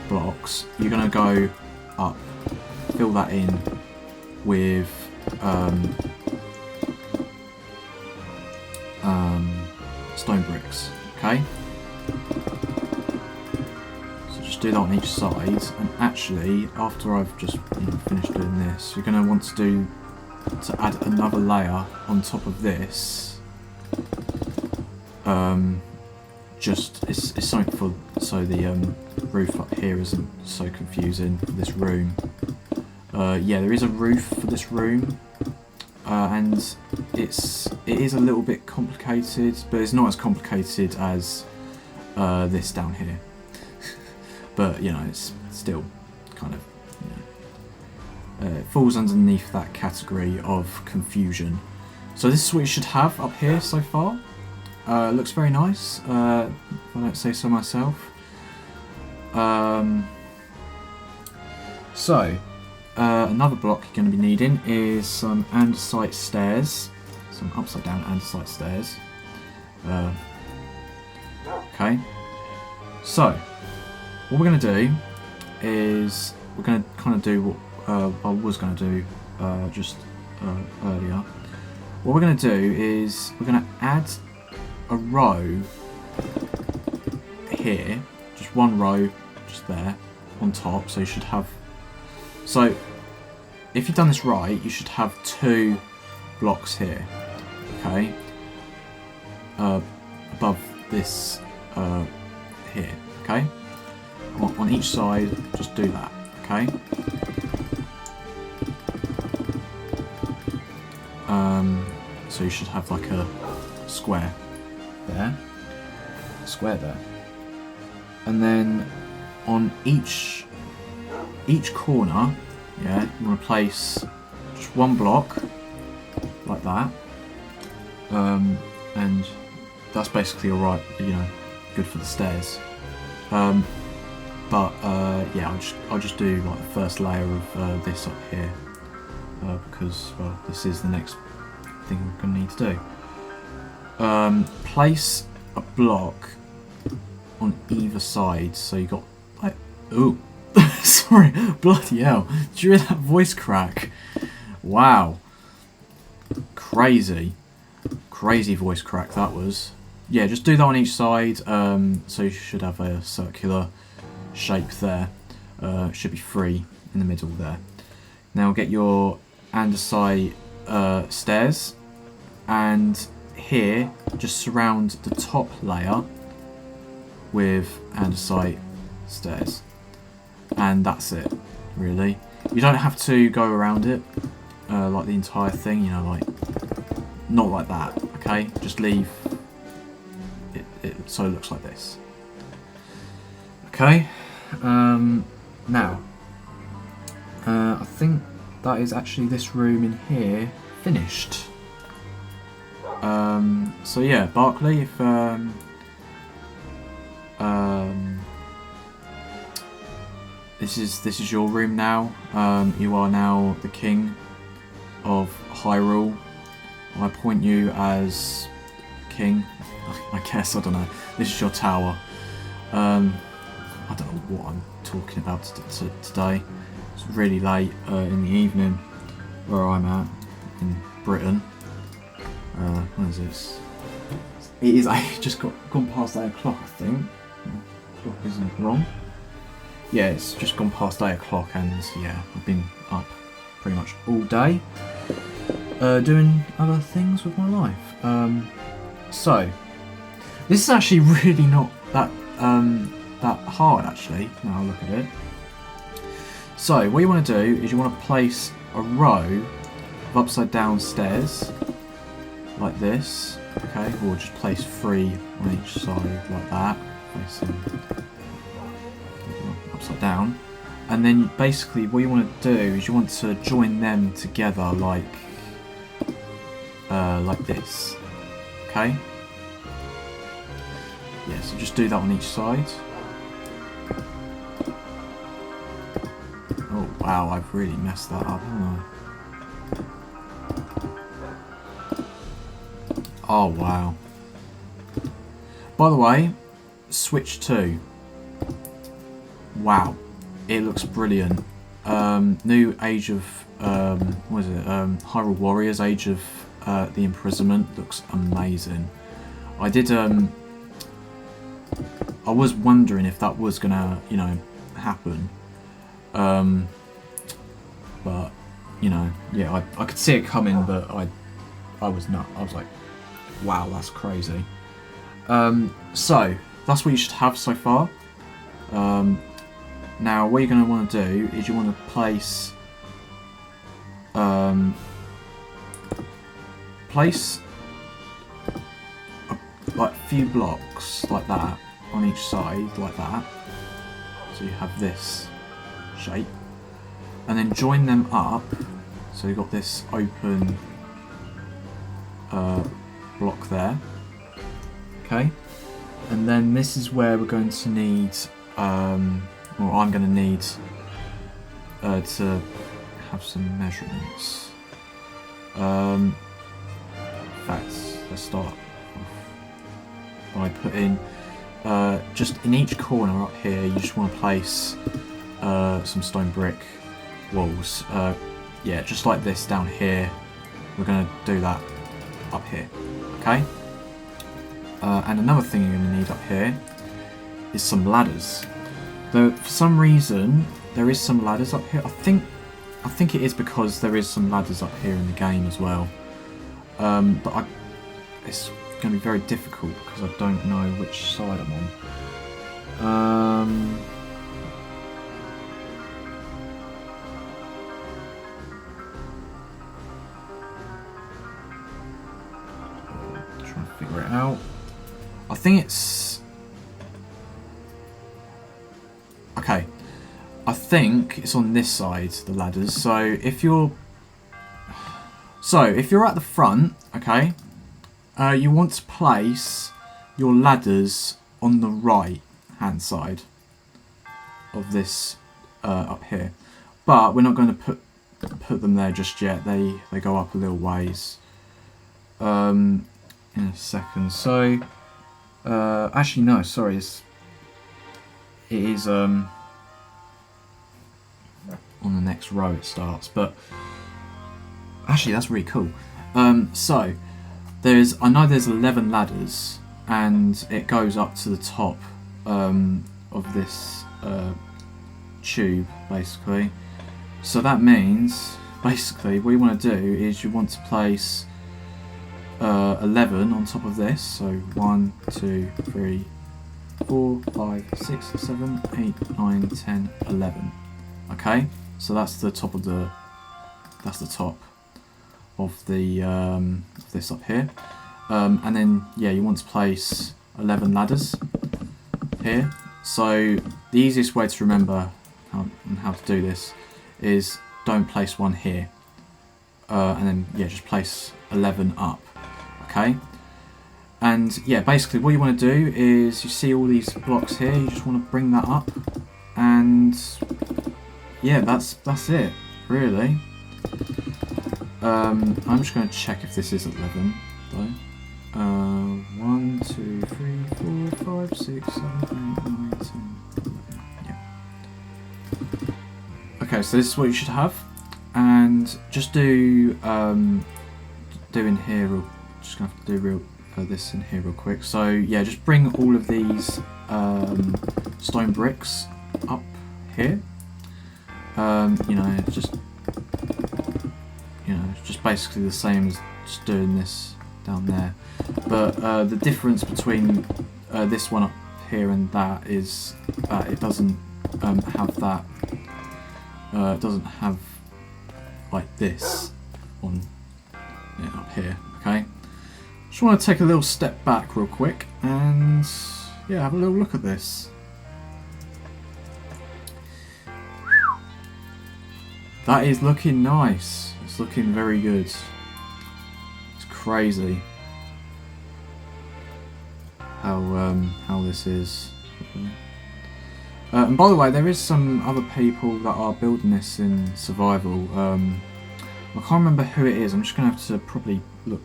blocks, you're going to go up, fill that in with stone bricks, okay? So just do that on each side, and actually after I've just finished doing this, you're going to want to add another layer on top of this Just it's something for so the roof up here isn't so confusing for this room. Yeah, there is a roof for this room, and it is a little bit complicated, but it's not as complicated as this down here. But you know, it's still kind of, you know, it falls underneath that category of confusion. So this is what you should have up here so far. Looks very nice, if I don't say so myself. Another block you're going to be needing is some andesite stairs, some upside down andesite stairs. Okay, so what we're going to do is we're going to kind of do what I was going to do just earlier. What we're going to do is we're going to add a row here, just one row just there on top, so you should have, so if you've done this right, you should have 2 blocks here, okay, above this here, okay, on each side, just do that, okay. So you should have like a square there, and then on each corner, yeah, you want to place just one block like that, and that's basically alright, you know, good for the stairs. Yeah, I'll just do like the first layer of this up here, because well, this is the next thing we're going to need to do. Place a block on either side, so you got like, ooh, sorry, bloody hell, did you hear that voice crack? Wow, crazy voice crack that was. Yeah, just do that on each side, so you should have a circular shape there, should be 3 in the middle there. Now get your andesite stairs, and here just surround the top layer with andesite stairs, and that's it really. You don't have to go around it like the entire thing, you know, like not like that, okay, just leave it so it looks like this, okay. Now I think that is actually this room in here finished. So yeah, Barkley, if this is your room now. You are now the king of Hyrule. I appoint you as king, I guess, I don't know. This is your tower. I don't know what I'm talking about today. It's really late in the evening where I'm at in Britain. What is this? It is just gone past 8 o'clock, I think. The clock isn't wrong. Yeah, it's just gone past 8 o'clock, and yeah, I've been up pretty much all day doing other things with my life. So this is actually really not that hard actually, now I look at it. So what you want to do is you want to place a row of upside down stairs like this, okay, or just place 3 on each side like that, facing upside down, and then basically what you want to do is you want to join them together like this, okay. Yeah, so just do that on each side. Oh wow, I've really messed that up, haven't I? Oh wow. By the way, Switch 2. Wow, it looks brilliant. New Age of what is it? Hyrule Warriors: Age of the Imprisonment looks amazing. I did I was wondering if that was gonna, you know, happen. But you know, yeah, I could see it coming, but I was not. I was like, Wow, that's crazy. So that's what you should have so far. Now what you're going to want to do is you want to place like a few blocks like that on each side, like that. So you have this shape, and then join them up. So you've got this open block there. Okay, and then this is where we're going to need, or I'm going to need to have some measurements. In fact, let's start by putting just in each corner up here. You just want to place some stone brick walls. Yeah, just like this down here. We're going to do that up here. Okay. And another thing you're going to need up here is some ladders. Though for some reason there is some ladders up here. I think it is because there is some ladders up here in the game as well. But it's going to be very difficult because I don't know which side I'm on. Trying to figure it out. I think it's okay. I think it's on this side, the ladders. So if you're at the front, okay, you want to place your ladders on the right hand side of this up here. But we're not going to put them there just yet. They go up a little ways. In a second. So actually no, sorry, it is on the next row it starts, but actually that's really cool. So I know there's 11 ladders and it goes up to the top of this tube basically. So that means basically what you want to do is you want to place 11 on top of this. So 1, 2, 3, 4, 5, 6, 7, 8, 9, 10, 11. Okay, so that's the top of the this up here, and then yeah, you want to place 11 ladders here. So the easiest way to remember how to do this is don't place one here, and then yeah, just place 11 up. Okay, and yeah, basically what you want to do is you see all these blocks here. You just want to bring that up, and yeah, that's it really. I'm just going to check if this is 11 though. 1, 2, 3, 4, 5, 6, 7, 8, 9, 10, 11. Yeah. Okay, so this is what you should have, and just do in here. Just gonna have to do this in here real quick. So yeah, just bring all of these stone bricks up here. You know, just basically the same as just doing this down there. But the difference between this one up here and that is that it doesn't have that. It doesn't have like this on up here. Okay. Just want to take a little step back real quick and yeah, have a little look at this. That is looking nice. It's looking very good. It's crazy how this is. And by the way, there is some other people that are building this in survival. I can't remember who it is. I'm just gonna have to probably look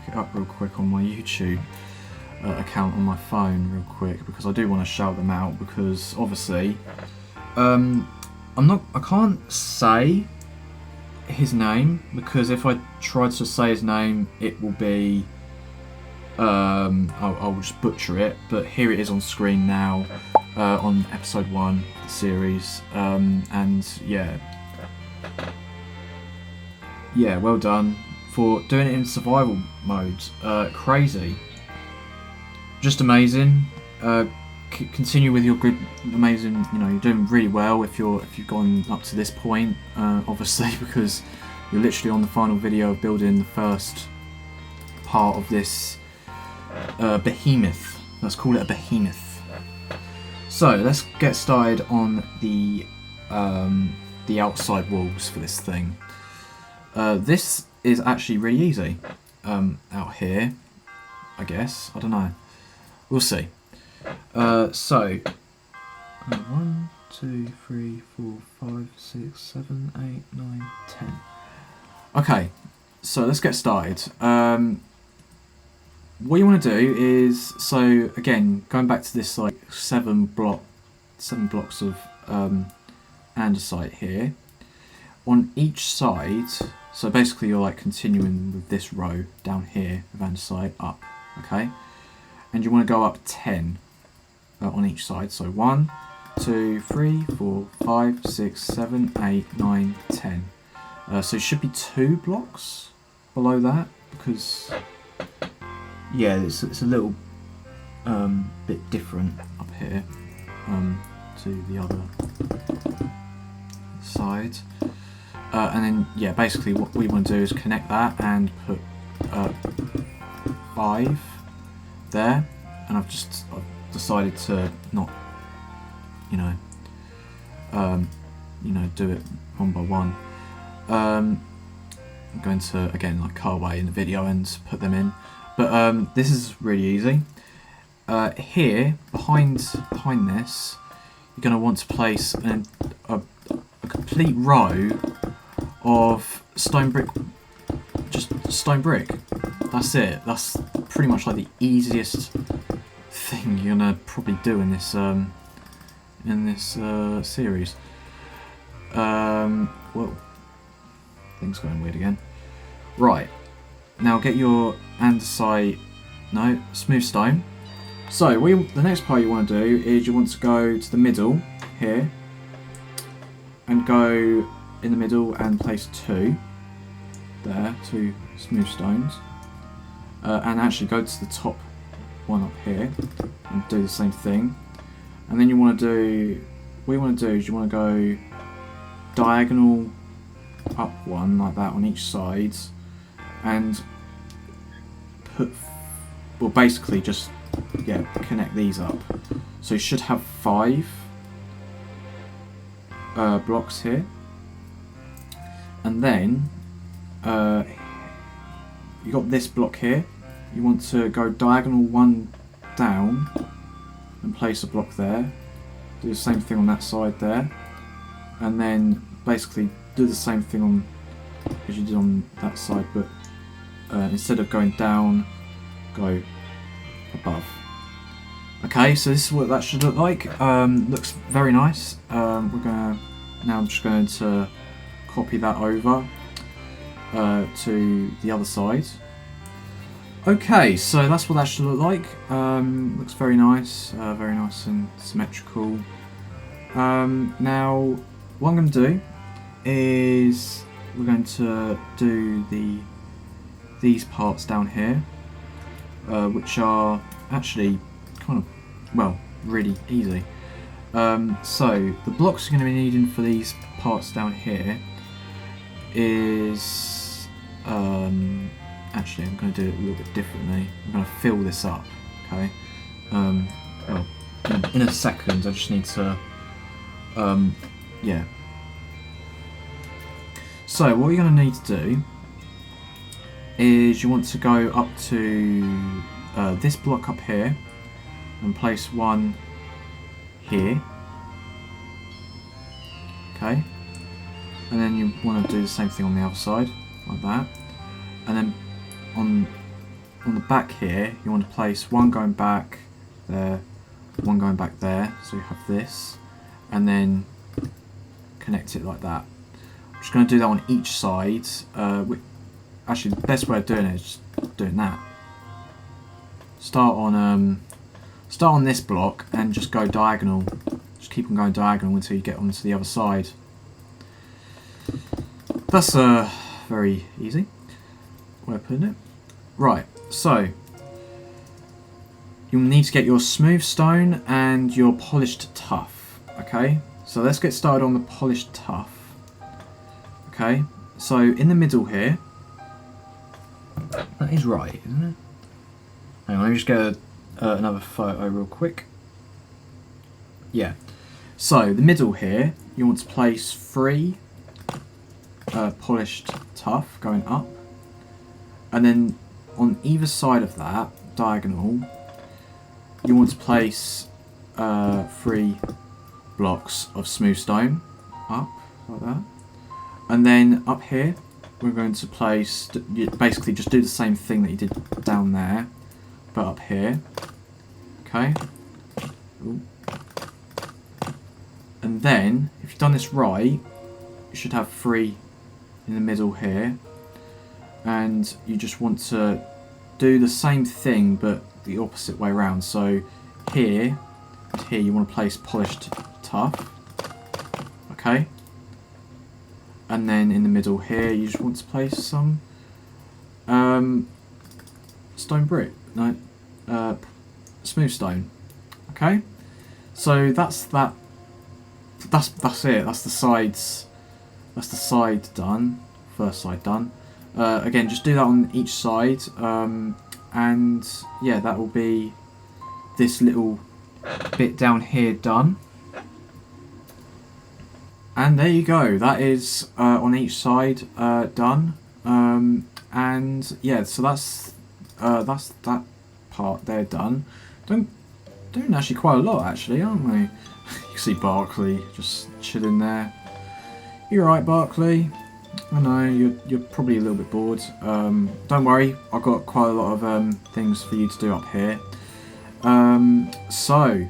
it up real quick on my YouTube account on my phone real quick, because I do want to shout them out, because obviously I can't say his name, because if I try to say his name it will be I'll just butcher it, but here it is on screen now on episode 1 of the series, and yeah, well done for doing it in survival mode. Crazy. Just amazing. Continue with your good, amazing. You know, you're doing really well if you've gone up to this point. Obviously, because you're literally on the final video of building the first part of this behemoth. Let's call it a behemoth. So let's get started on the outside walls for this thing. This is actually really easy out here, I guess. I don't know. We'll see. So 1, 2, 3, 4, 5, 6, 7, 8, 9, 10. Okay, so let's get started. What you want to do is, so again, going back to this like 7 blocks of andesite here. On each side, so basically you're like continuing with this row down here of andesite up, okay? And you want to go up 10 on each side. So 1, 2, 3, 4, 5, 6, 7, 8, 9, 10. So it should be 2 blocks below that, because yeah, it's a little bit different up here to the other side. And then yeah, basically what we want to do is connect that and put 5 there. And I've decided to not, you know, do it one by one. I'm going to again like cut away in the video and put them in, but this is really easy. Here behind this, you're going to want to place a complete row of stone brick, just stone brick. That's it. That's pretty much like the easiest thing you're gonna probably do in this series. Whoa, things going weird again. Right, now get your andesite, no, smooth stone. So the next part you want to do is you want to go to the middle here and go in the middle and place 2 there, 2 smooth stones, and actually go to the top one up here and do the same thing. And then you want to do, what you want to do is you want to go diagonal up one like that on each side, and put, well, basically just connect these up. So you should have 5 blocks here, and then you got this block here. You want to go diagonal 1 down and place a block there. Do the same thing on that side there, and then basically do the same thing on as you did on that side, but instead of going down, go above. Okay, so this is what that should look like. Looks very nice. I'm just going to copy that over to the other side. Okay, so that's what that should look like. Looks very nice and symmetrical. Now, what I'm going to do is we're going to do these parts down here, which are actually kind of, well, really easy. So the blocks you're going to be needing for these parts down here is actually, I'm going to do it a little bit differently. I'm going to fill this up, okay? Well, in a second, I just need to, yeah. So, what you're going to need to do is you want to go up to this block up here and place 1 here, okay? And then you want to do the same thing on the other side, like that. And then on the back here, you want to place 1 going back there, 1 going back there, so you have this, and then connect it like that. I'm just going to do that on each side. Actually, the best way of doing it is just doing that. Start on this block and just go diagonal. Just keep on going diagonal until you get onto the other side. That's very easy. way of putting it. Right, so you'll need to get your smooth stone and your polished tuff. Okay, so let's get started on the polished tuff. Okay, so in the middle here, that is right, isn't it? Hang on, let me just get another photo real quick. Yeah, so the middle here, you want to place 3 polished tuff going up, and then on either side of that diagonal you want to place 3 blocks of smooth stone up like that, and then up here we're going to place, basically just do the same thing that you did down there but up here. Okay. Ooh. And then if you've done this right, you should have 3 in the middle here, and you just want to do the same thing but the opposite way around. So here and here you want to place polished tuff, okay, and then in the middle here you just want to place some stone brick, no, smooth stone. Okay, so that's it. That's the sides. That's the side done. First side done. Again, just do that on each side, and yeah, that will be this little bit down here done. And there you go. That is on each side done. And yeah, so that's that part there done. Doing actually quite a lot actually, aren't we? You can see Barkley just chilling there. You're right, Barkley. I know you're probably a little bit bored. Don't worry, I've got quite a lot of things for you to do up here. So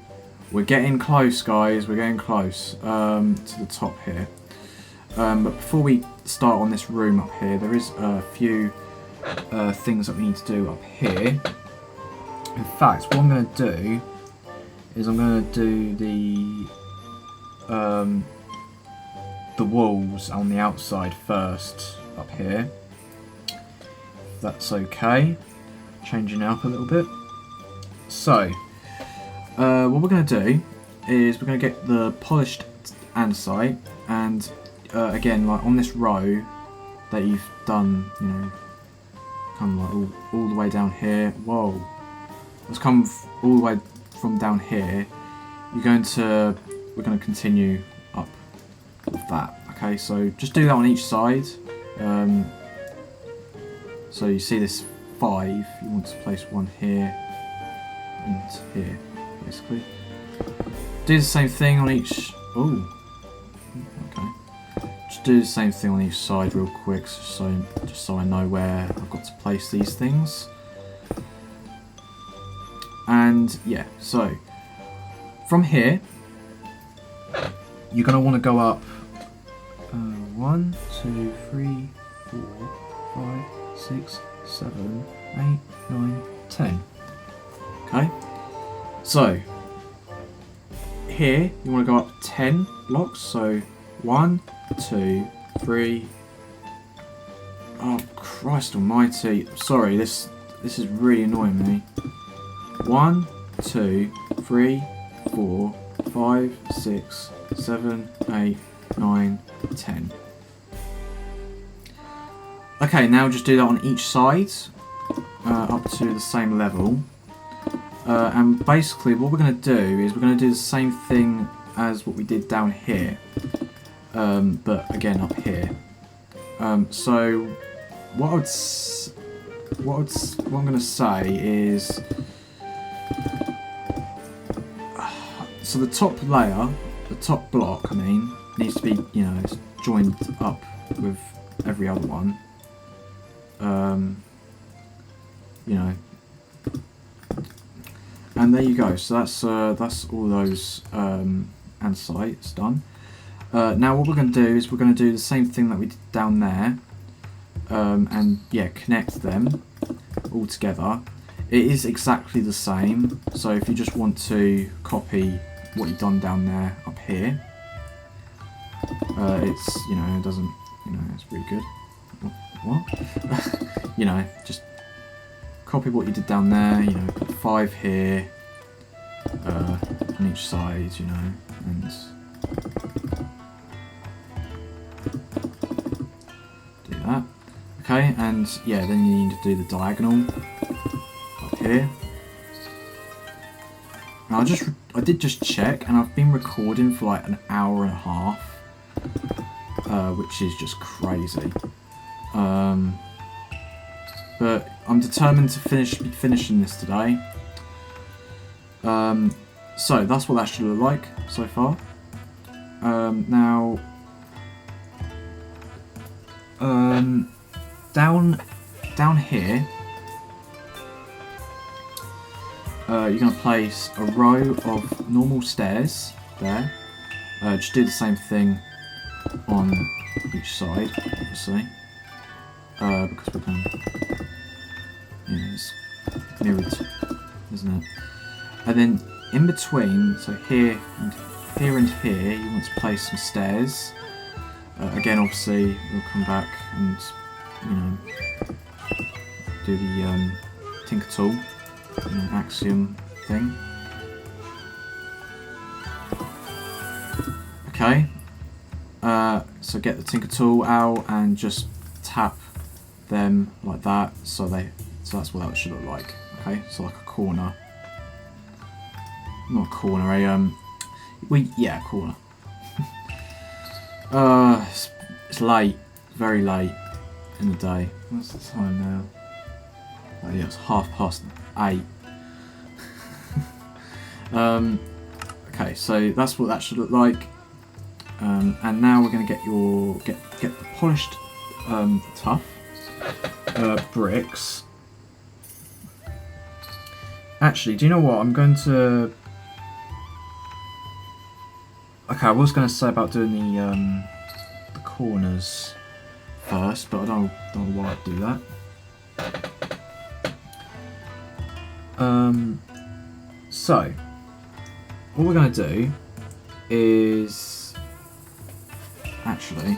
we're getting close, guys. We're getting close to the top here. But before we start on this room up here, there is a few things that we need to do up here. In fact, what I'm going to do is I'm going to do the walls on the outside first up here. If that's okay. Changing it up a little bit. So, what we're going to do is we're going to get the polished andesite, and again, like on this row that you've done, you know, come like all the way down here. Whoa, let's come all the way from down here. We're going to continue up with that. Okay, so just do that on each side. So you see this 5. You want to place 1 here and here, basically. Do the same thing on each. Oh, okay. Just do the same thing on each side real quick, just so I know where I've got to place these things. And yeah, so from here, you're going to want to go up 1, 2, 3, 4, 5, 6, 7, 8, 9, 10. Okay, so here you want to go up 10 blocks. So 1, 2, 3. Oh Christ Almighty! Sorry, this is really annoying me. 1, 2, 3, 4, 5, 6, 7, 8, 9, 10. Okay, now just do that on each side up to the same level. And basically what we're going to do is we're going to do the same thing as what we did down here, but again up here. So what I'm going to say is, so the top layer, the top block, I mean, needs to be, you know, joined up with every other one. You know, and there you go. So that's all those andesites done. Now what we're going to do is we're going to do the same thing that we did down there, and yeah, connect them all together. It is exactly the same. So if you just want to copy what you've done down there up here, it's, you know, it doesn't, you know, it's pretty good. what? You know, just copy what you did down there, you know, put 5 here, on each side, you know, and do that. Okay, and yeah, then you need to do the diagonal up here. Now I did just check, and I've been recording for like an hour and a half, which is just crazy. But I'm determined to be finishing this today. So that's what that should look like so far. Now, down here, you're going to place a row of normal stairs there. Just do the same thing on each side, obviously, because we're going to, you know, it's mirrored, isn't it? And then in between, so here and here, you want to place some stairs. Again, obviously, we'll come back and, you know, do the Tinker Tool, you know, Axiom thing. Okay. So get the Tinker Tool out and just tap them like that. So that's what that should look like. Okay, so like a corner. Not a corner, yeah, corner. It's late, very late in the day. What's the time now? Oh yeah, it's 8:30. Okay, so that's what that should look like. And now we're going to get the polished tough bricks. Actually, do you know what? I'm going to. Okay, I was going to say about doing the corners first, but I don't know why I'd do that. So what we're going to do is actually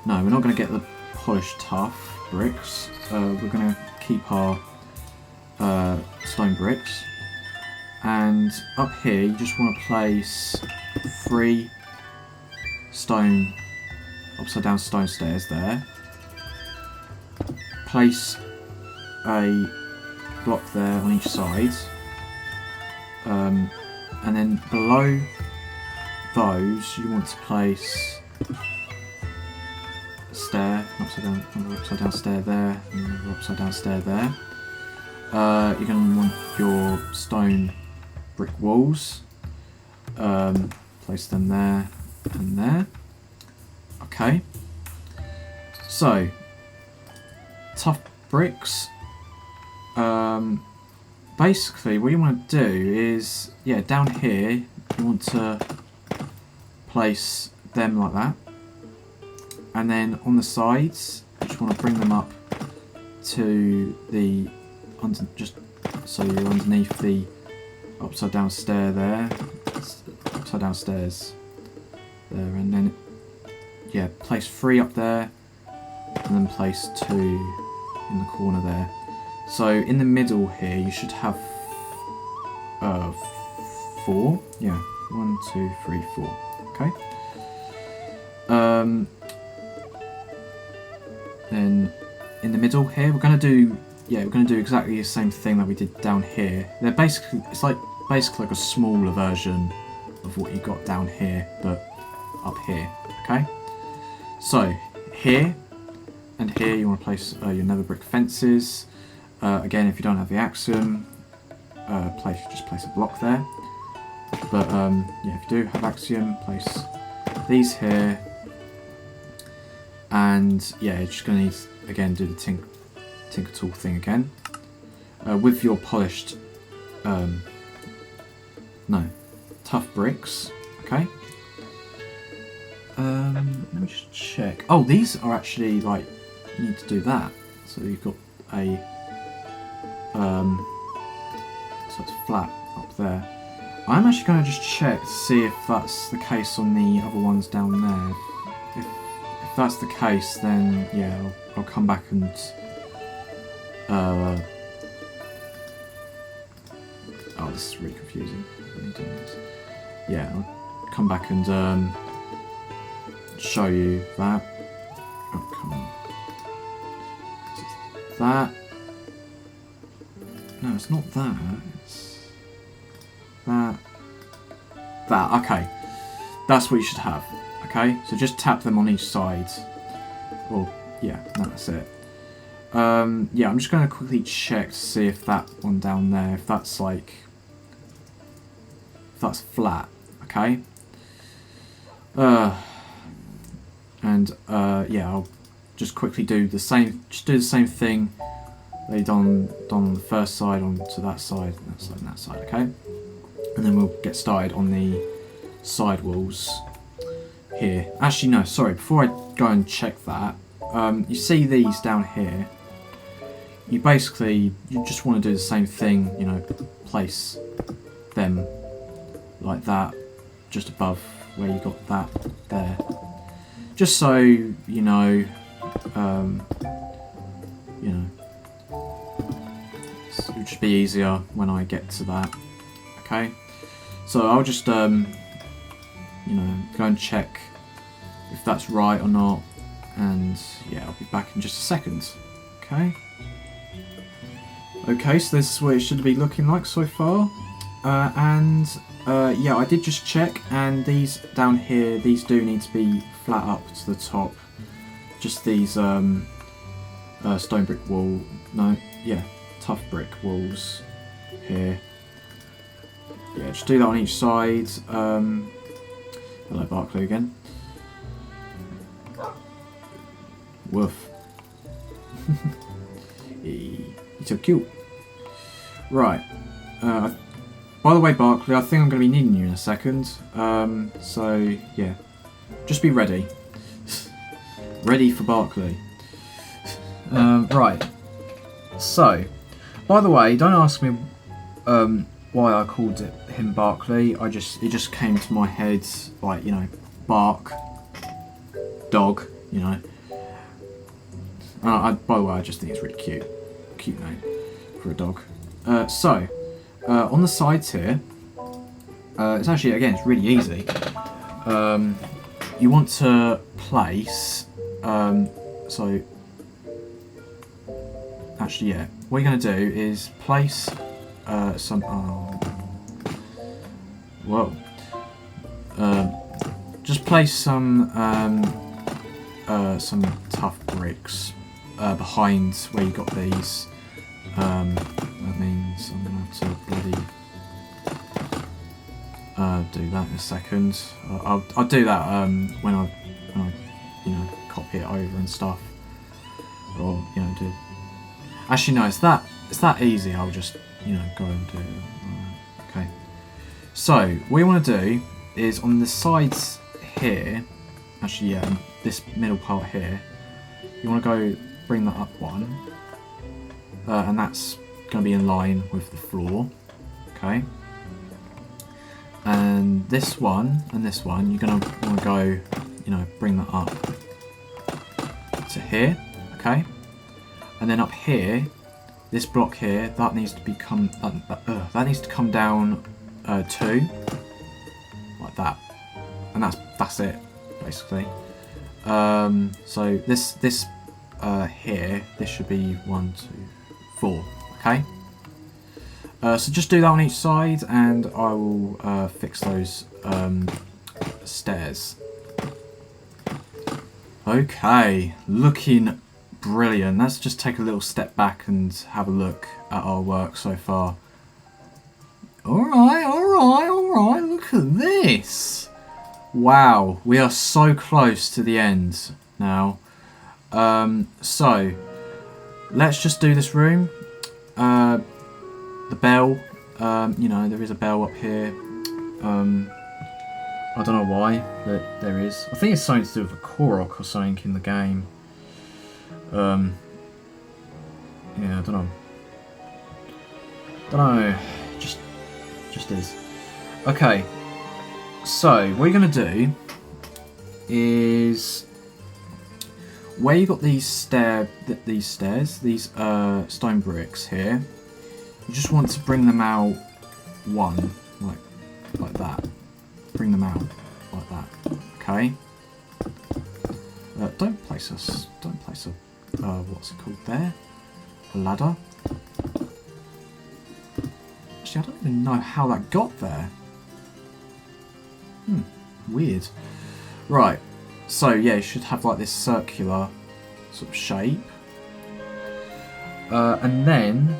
no, we're not going to get the polished tough bricks. We're going to keep our stone bricks, and up here you just want to place 3 stone upside down stone stairs there. Place a block there on each side, and then below those you want to place a stair, upside down stair there, and another upside down stair there. You're going to want your stone brick walls. Place them there and there. Okay. So, tough bricks. Basically, what you want to do is, yeah, down here you want to place them like that, and then on the sides you just want to bring them up to the just so you're underneath the upside down stair there, upside down stairs there, and then yeah, place 3 up there, and then place 2 in the corner there. So in the middle here you should have 4. Yeah, 1, 2, 3, 4. Okay. Then in the middle here we're gonna do exactly the same thing that we did down here. They're basically basically like a smaller version of what you got down here, but up here. Okay. So here and here you want to place your nether brick fences. Again, if you don't have the Axiom, just place a block there. But yeah, if you do have Axiom, place these here. And yeah, you're just going to need, again, do the Tinker Tool thing again. With your polished, tough bricks, okay? Let me just check. Oh, these are actually, like, you need to do that. So you've got a, so it's flat up there. I'm actually going to just check to see if that's the case on the other ones down there. If that's the case, then yeah, I'll come back and oh, this is really confusing. Yeah, I'll come back and show you that. Oh, come on. It's that. No, it's not that. It's that. That. Okay. That's what you should have. Okay? So just tap them on each side. Well, yeah, that's it. Yeah, I'm just going to quickly check to see if that one down there, if that's like... if that's flat. Okay? Yeah, I'll just quickly do the same, thing they done on the first side onto that side, and that side, okay? And then we'll get started on the side walls here. Actually, no, sorry, before I go and check that, you see these down here, you just want to do the same thing, you know, place them like that, just above where you got that there. Just so you know, it'll just be easier when I get to that. Okay, so I'll just go and check if that's right or not, and yeah, I'll be back in just a second. Okay. Okay, so this is what it should be looking like so far, yeah, I did just check, and these down here, these do need to be flat up to the top. Just these stone brick wall, tough brick walls here. Yeah, just do that on each side. Hello, Barclay again. Woof. He's so cute. Right. By the way, Barclay, I think I'm going to be needing you in a second. So, yeah. Just be ready. Ready for Barclay. Right. So, by the way, don't ask me why I called him Barclay. It just came to my head, like, you know, bark, dog, you know. By the way, I just think it's really cute. Cute name for a dog. On the sides here, it's actually, again, it's really easy. You want to place, actually, yeah, what you're going to do is place just place some tough bricks behind where you got these. That means I'm going to have to bloody do that in a second. I'll do that when I copy it over and stuff, or do. Actually, no, it's that easy. I'll just go and do it. Okay. So what you want to do is on the sides here. Actually, yeah, this middle part here. You want to go bring that up one, and that's going to be in line with the floor. Okay. And this one and this one, you're going to want to go, bring that up to here. Okay. And then up here, this block here, that needs to become that needs to come down 2, like that, and that's it basically. So this here, this should be 1, 2, 4. Okay. So just do that on each side, and I will fix those stairs. Okay, looking brilliant. Let's just take a little step back and have a look at our work so far. Alright, look at this. Wow, we are so close to the end now. So, let's just do this room. The bell, there is a bell up here. I don't know why, but there is. I think it's something to do with a Korok or something in the game. Yeah, I don't know. Just is. Okay. So what you're gonna do is where you got these stairs, these stone bricks here, you just want to bring them out one, like that. Bring them out like that. Okay. Don't place a what's it called there? A ladder. Actually, I don't even know how that got there. Weird. Right. So yeah, you should have like this circular sort of shape, and then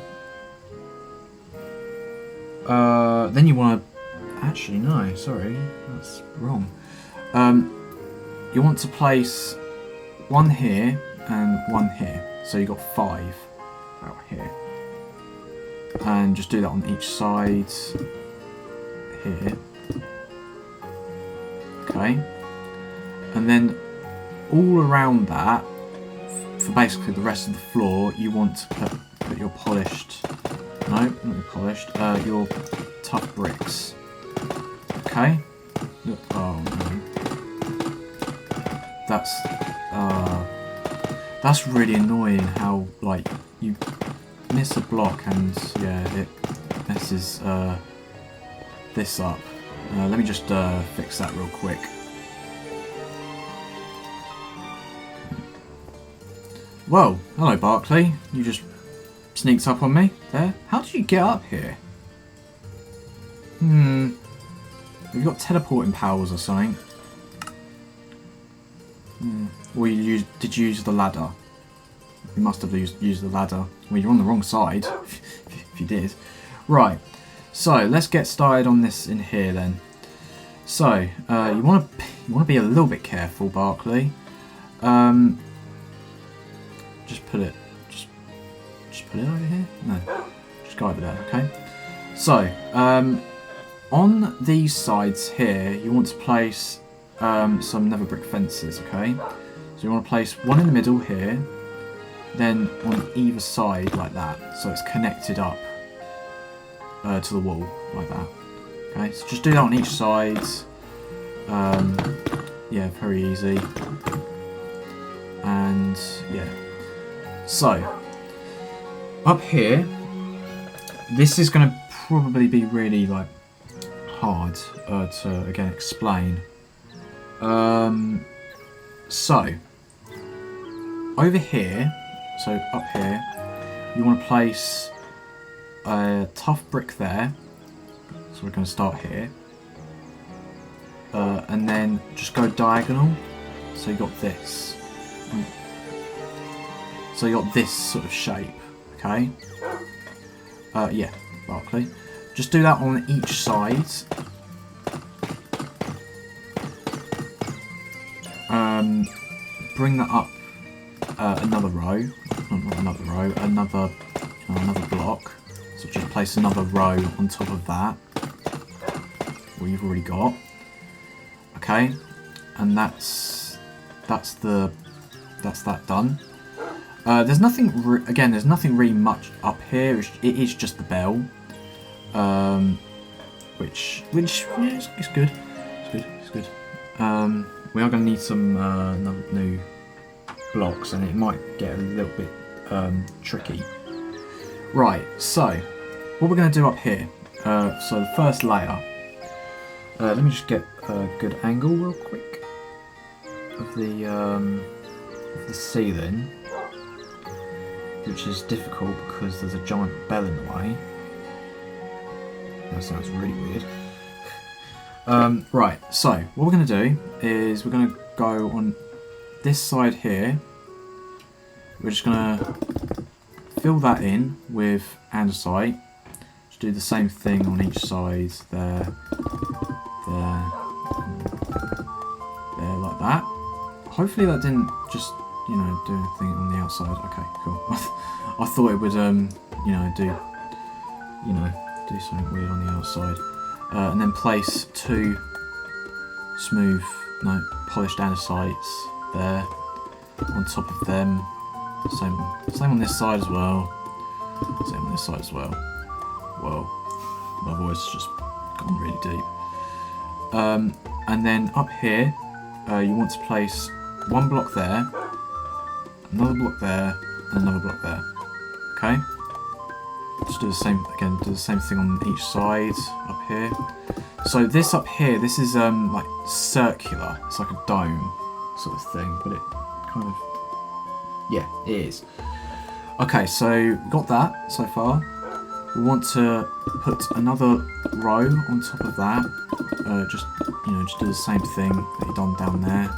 you want to. Actually, no. Sorry, that's wrong. You want to place one here and one here. So you got 5 out here, and just do that on each side here. Okay. And then all around that, for basically the rest of the floor, you want to put your polished, no, not your polished, your tough bricks. Okay? Oh no. That's really annoying how, like, you miss a block and, yeah, it messes this up. Let me just fix that real quick. Whoa, hello Barkley. You just sneaked up on me there. How did you get up here? Have you got teleporting powers or something? Or did you use the ladder? You must have used the ladder. Well, you're on the wrong side, if you did. Right, so let's get started on this in here then. So, you want to be a little bit careful, Barkley. Just put it over here? No, just go over there, okay? So, on these sides here, you want to place some nether brick fences, okay? So you want to place one in the middle here, then on either side like that, so it's connected up to the wall like that. Okay, so just do that on each side. Yeah, very easy. And yeah. So, up here, this is going to probably be really like hard to again explain. So, over here, so up here, you want to place a tough brick there. So we're going to start here. And then just go diagonal. So you got this. So you got this sort of shape, okay? Yeah, Barkley. Just do that on each side. Bring that up another row, not another row, another block. So just place another row on top of that. What you've already got. Okay, and that's that done. There's nothing there's nothing really much up here. It is just the bell, which yeah, it's good. It's good. We are going to need some new blocks, and it might get a little bit tricky. Right. So what we're going to do up here. So the first layer. Let me just get a good angle real quick of the ceiling, which is difficult because there's a giant bell in the way. That sounds really weird. Right, so what we're going to do is we're going to go on this side here. We're just going to fill that in with andesite. Just do the same thing on each side there, like that. Hopefully that didn't just, do anything on the outside. Okay, cool. I thought it would, do something weird on the outside. And then place 2 polished andesites there on top of them. Same on this side as well. Same on this side as well. Whoa, my voice has just gone really deep. And then up here, you want to place 1 block there, another block there, and another block there. Okay. Just do the same again. Do the same thing on each side up here. So this up here, this is like circular. It's like a dome sort of thing, but it kind of, yeah, it is. Okay, so we've got that so far. We want to put another row on top of that. Just just do the same thing that you've done down there.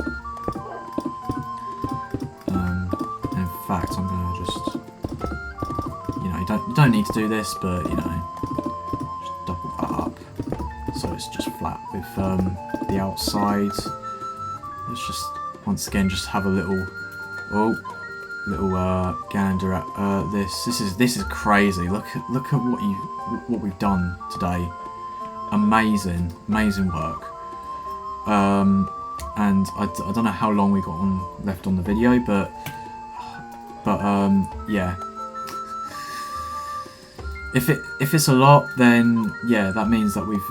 In fact, I'm gonna just, you don't need to do this, but just double that up so it's just flat with the outside. Let's just once again just have a little gander at this. This is crazy. Look at what we've done today. Amazing work. And I don't know how long we got left on the video, but yeah. If it's a lot, then yeah, that means that I've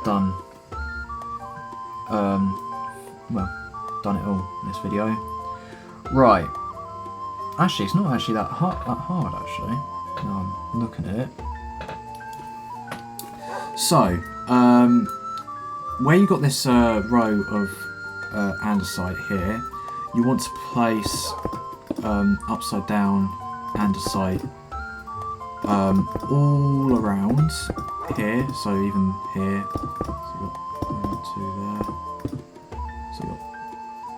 done done it all in this video. Right. Actually, it's not actually that hard actually. Now I'm looking at it. So, where you got this row of andesite here, you want to place upside down andesite all around here. So even here, so you got 1, 2 there. So you got,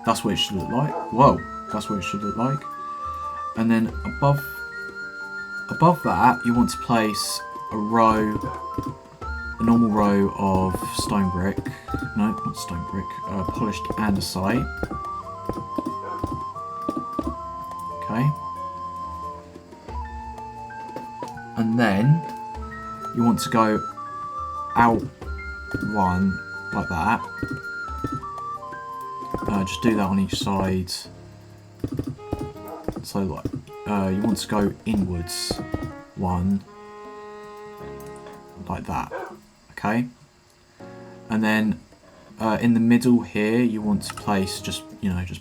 that's what it should look like. Whoa, that's what it should look like. And then above that, you want to place a normal row of stone brick. No, not stone brick. Polished andesite. Okay. And then you want to go out one like that. Just do that on each side. So like, you want to go inwards one like that. Okay. And then in the middle here, you want to place just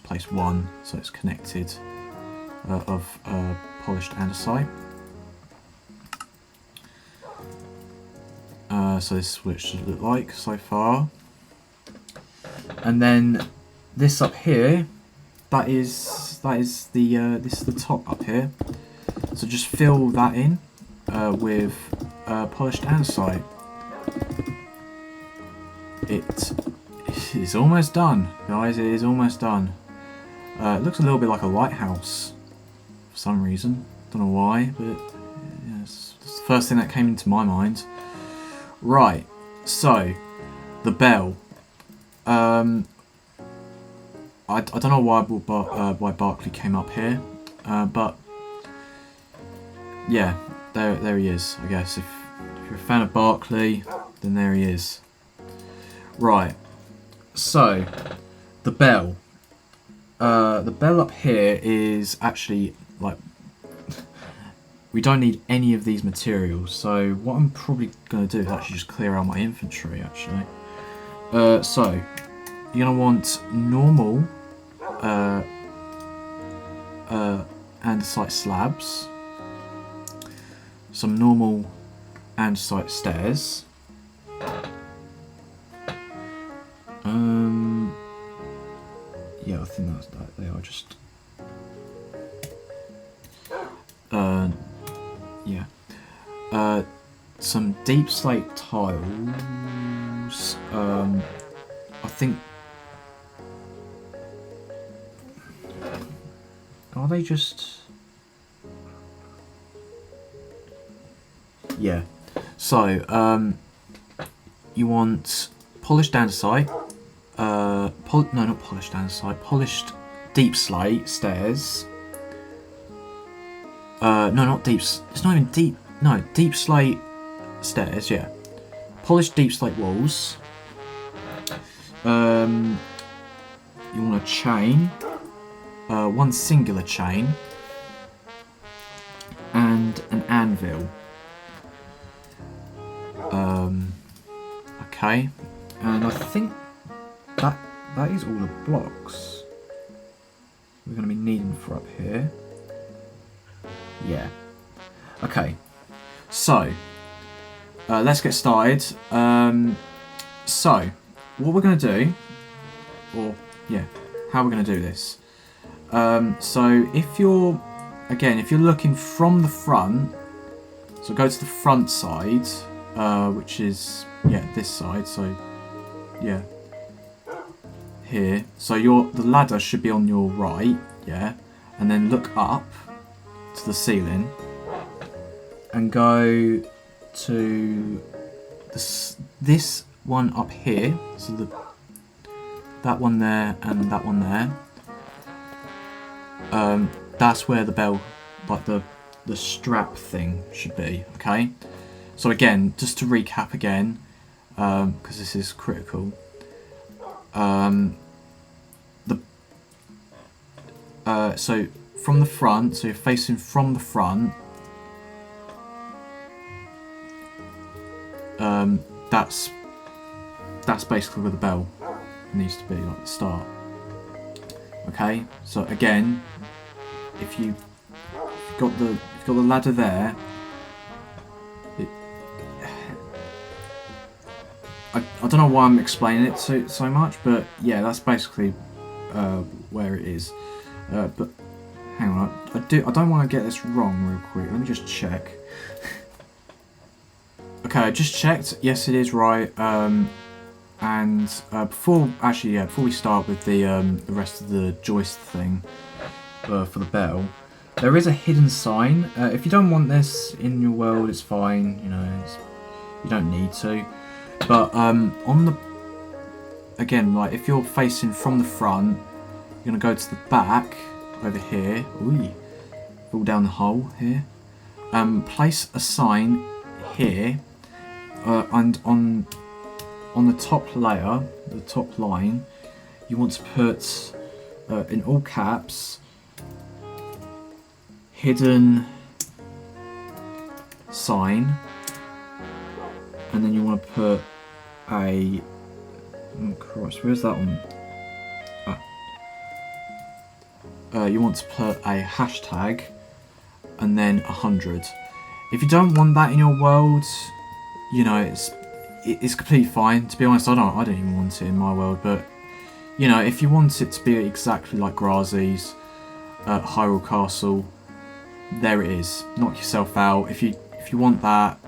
place one so it's connected of polished andesite. So this is what it should look like so far. And then this up here, this is the top up here. So just fill that in with polished andesite. It is almost done, guys. It is almost done. It looks a little bit like a lighthouse for some reason. Don't know why, but yeah, it's the first thing that came into my mind. Right, so the bell. I don't know why Barkley came up here, but yeah, there he is. I guess if you're a fan of Barkley, then there he is. Right, so the bell. The bell up here is actually like, we don't need any of these materials. So what I'm probably going to do is actually just clear out my inventory actually. So you're going to want normal andesite slabs, some normal andesite stairs, yeah, I think that's that. They are just yeah, some deep slate tiles. I think, are they just, yeah. So you want polished andesite, no, not polished andesite, polished deep slate stairs. No, not deep. It's not even deep. No, deep slate stairs. Yeah, polished deep slate walls. You want a chain, one singular chain, and an anvil. Okay, and I think that is all the blocks. we're going to be needing for up here. Yeah. Okay. So, let's get started. So, what we're going to do, or yeah, how we're going to do this. So, if you're looking from the front, so go to the front side, which is, yeah, this side, so, yeah, here. So the ladder should be on your right, yeah, and then look up to the ceiling and go to this one up here, so that one there and that one there. That's where the bell, like the strap thing should be, okay? So again, just to recap again, because this is critical. So from the front, so you're facing from the front, that's basically where the bell needs to be, like the start. Okay, so again, if you've got the ladder there, I don't know why I'm explaining it so much, but yeah, that's basically where it is. But hang on, I don't want to get this wrong real quick. Let me just check. Okay, I just checked. Yes, it is right. And before we start with the rest of the joist thing for the bell, there is a hidden sign. If you don't want this in your world, it's fine. You know, you don't need to. But like if you're facing from the front, you're gonna go to the back over here. Ooh, fall down the hole here. Place a sign here, and on the top layer, the top line, you want to put in all caps, hidden sign, and then you want to put a, oh Christ, where's that one? You want to put a hashtag and then 100. If you don't want that in your world, you know, it's completely fine. To be honest, I don't even want it in my world, but you know, if you want it to be exactly like Grazzy's Hyrule Castle, there it is. Knock yourself out. If you want that,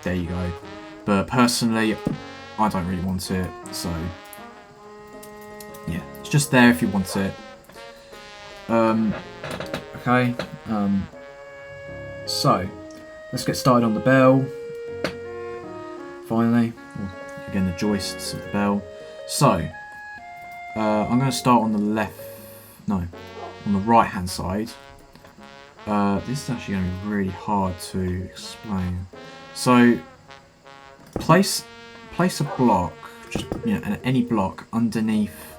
there you go. But personally, I don't really want it, so yeah, it's just there if you want it. Okay. So let's get started on the bell. Finally, again, the joists of the bell. So I'm going to start on the on the right hand side. This is actually going to be really hard to explain. So place a block, just, you know, any block underneath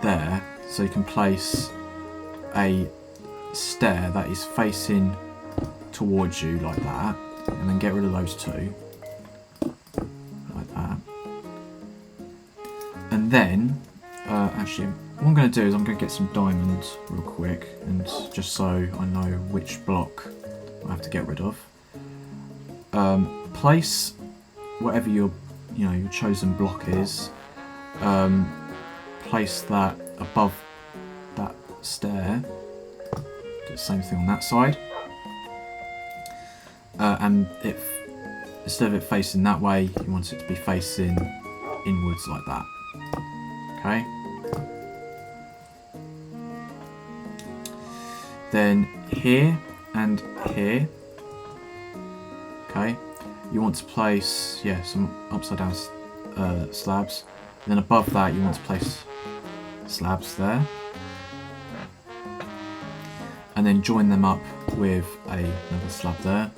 there, so you can place a stair that is facing towards you like that, and then get rid of those two like that. And then actually what I'm going to do is I'm going to get some diamonds real quick, and just so I know which block I have to get rid of. Place whatever your chosen block is. Place that above that stair. Do the same thing on that side. And instead of it facing that way, you want it to be facing inwards like that. Okay. Then here and here. Okay. You want to place, yeah, some upside down slabs. And then above that, you want to place slabs there. And then join them up with another slab there.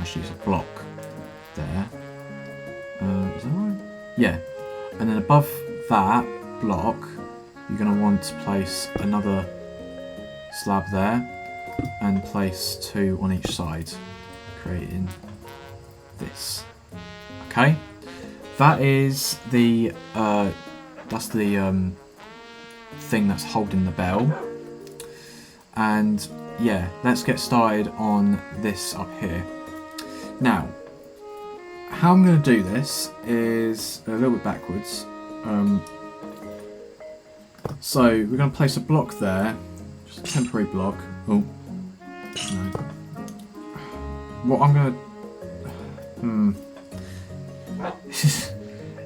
Actually, it's a block there. Is that right? Yeah. And then above that block, you're going to want to place another slab there, and place two on each side, creating this. Okay, that is the thing thing that's holding the bell. And yeah, let's get started on this up here. Now, how I'm going to do this is a little bit backwards. So we're going to place a block there, just a temporary block. Oh, no. What I'm going to...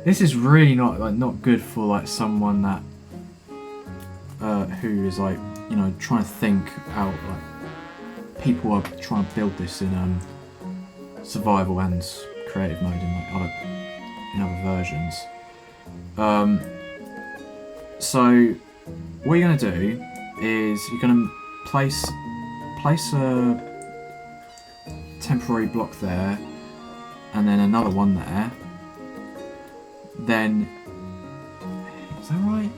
This is really not good for like someone that who is like, you know, trying to think out. Like, people are trying to build this in survival and creative mode in like other versions. So what you're going to do is you're going to place a temporary block there, and then another one there. Then, is that right?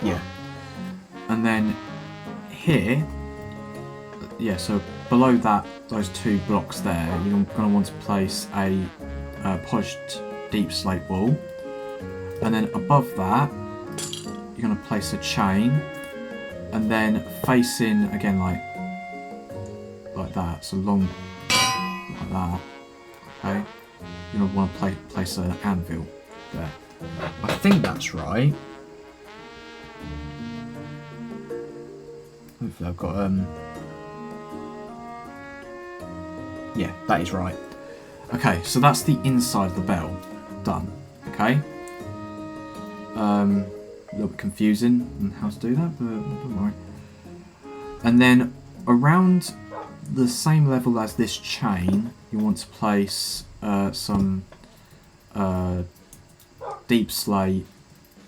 Yeah. And then here, yeah, so below that, those two blocks there, you're going to want to place a polished deep slate wall. And then above that, you're going to place a chain. And then facing, again, like that, so long, like that, okay? You're going to want to place an anvil there. I think that's right. Hopefully I've got, yeah, that is right. Okay, so that's the inside of the bell. Done. Okay? A little bit confusing on how to do that, but don't worry. And then around the same level as this chain, you want to place some deep slate,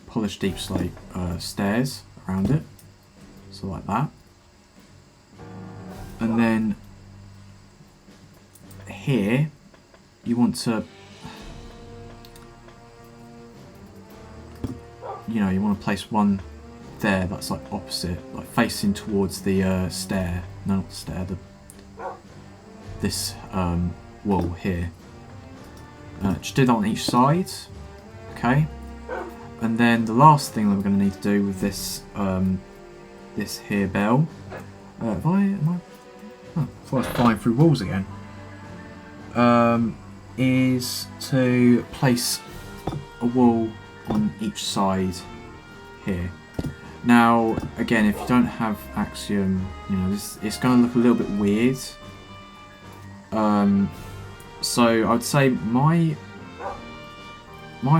polished deep slate stairs around it. So like that. And then here, you want to, you know, you want to place one there that's like opposite, like facing towards the stair. No, not the stair. This wall here. Just do that on each side. Okay. And then the last thing that we're going to need to do with this this here bell. I thought I was flying through walls again. Is to place a wall on each side here. Now, again, if you don't have Axiom, you know, it's going to look a little bit weird. So I would say my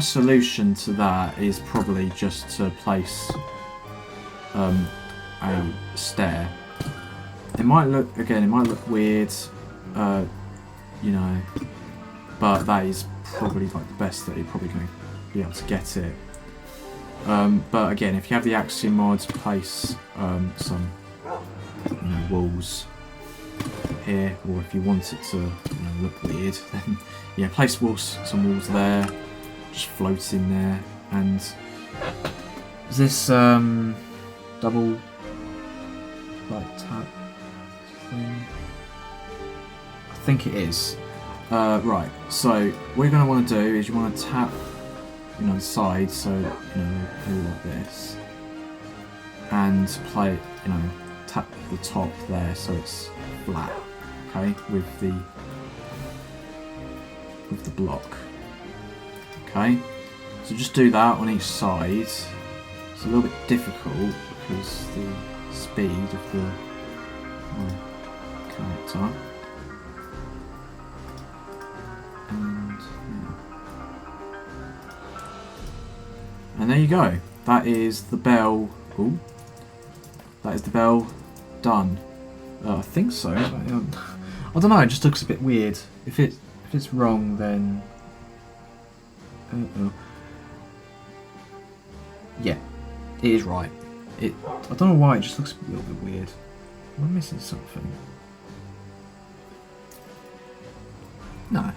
solution to that is probably just to place a stair. It might look weird, you know, but that is probably like the best that you're probably going to be able to get it. But again, if you have the Axiom Mod, place some, you know, walls here, or if you want it to, you know, look weird, then yeah, place some walls there, just floating there. And is this double like tap thing? I think it is. Right, so what you're going to want to do is you want to tap, you know, the side, so, you know, do like this, and play, you know, tap the top there so it's flat, okay, with the block. Okay, so just do that on each side. It's a little bit difficult because the speed of the character. And, yeah. And there you go. That is the bell. Ooh, that is the bell done. I think so. I don't know. It just looks a bit weird. If it's wrong, then yeah, it is right. I don't know why. It just looks a little bit weird. Am I missing something? No.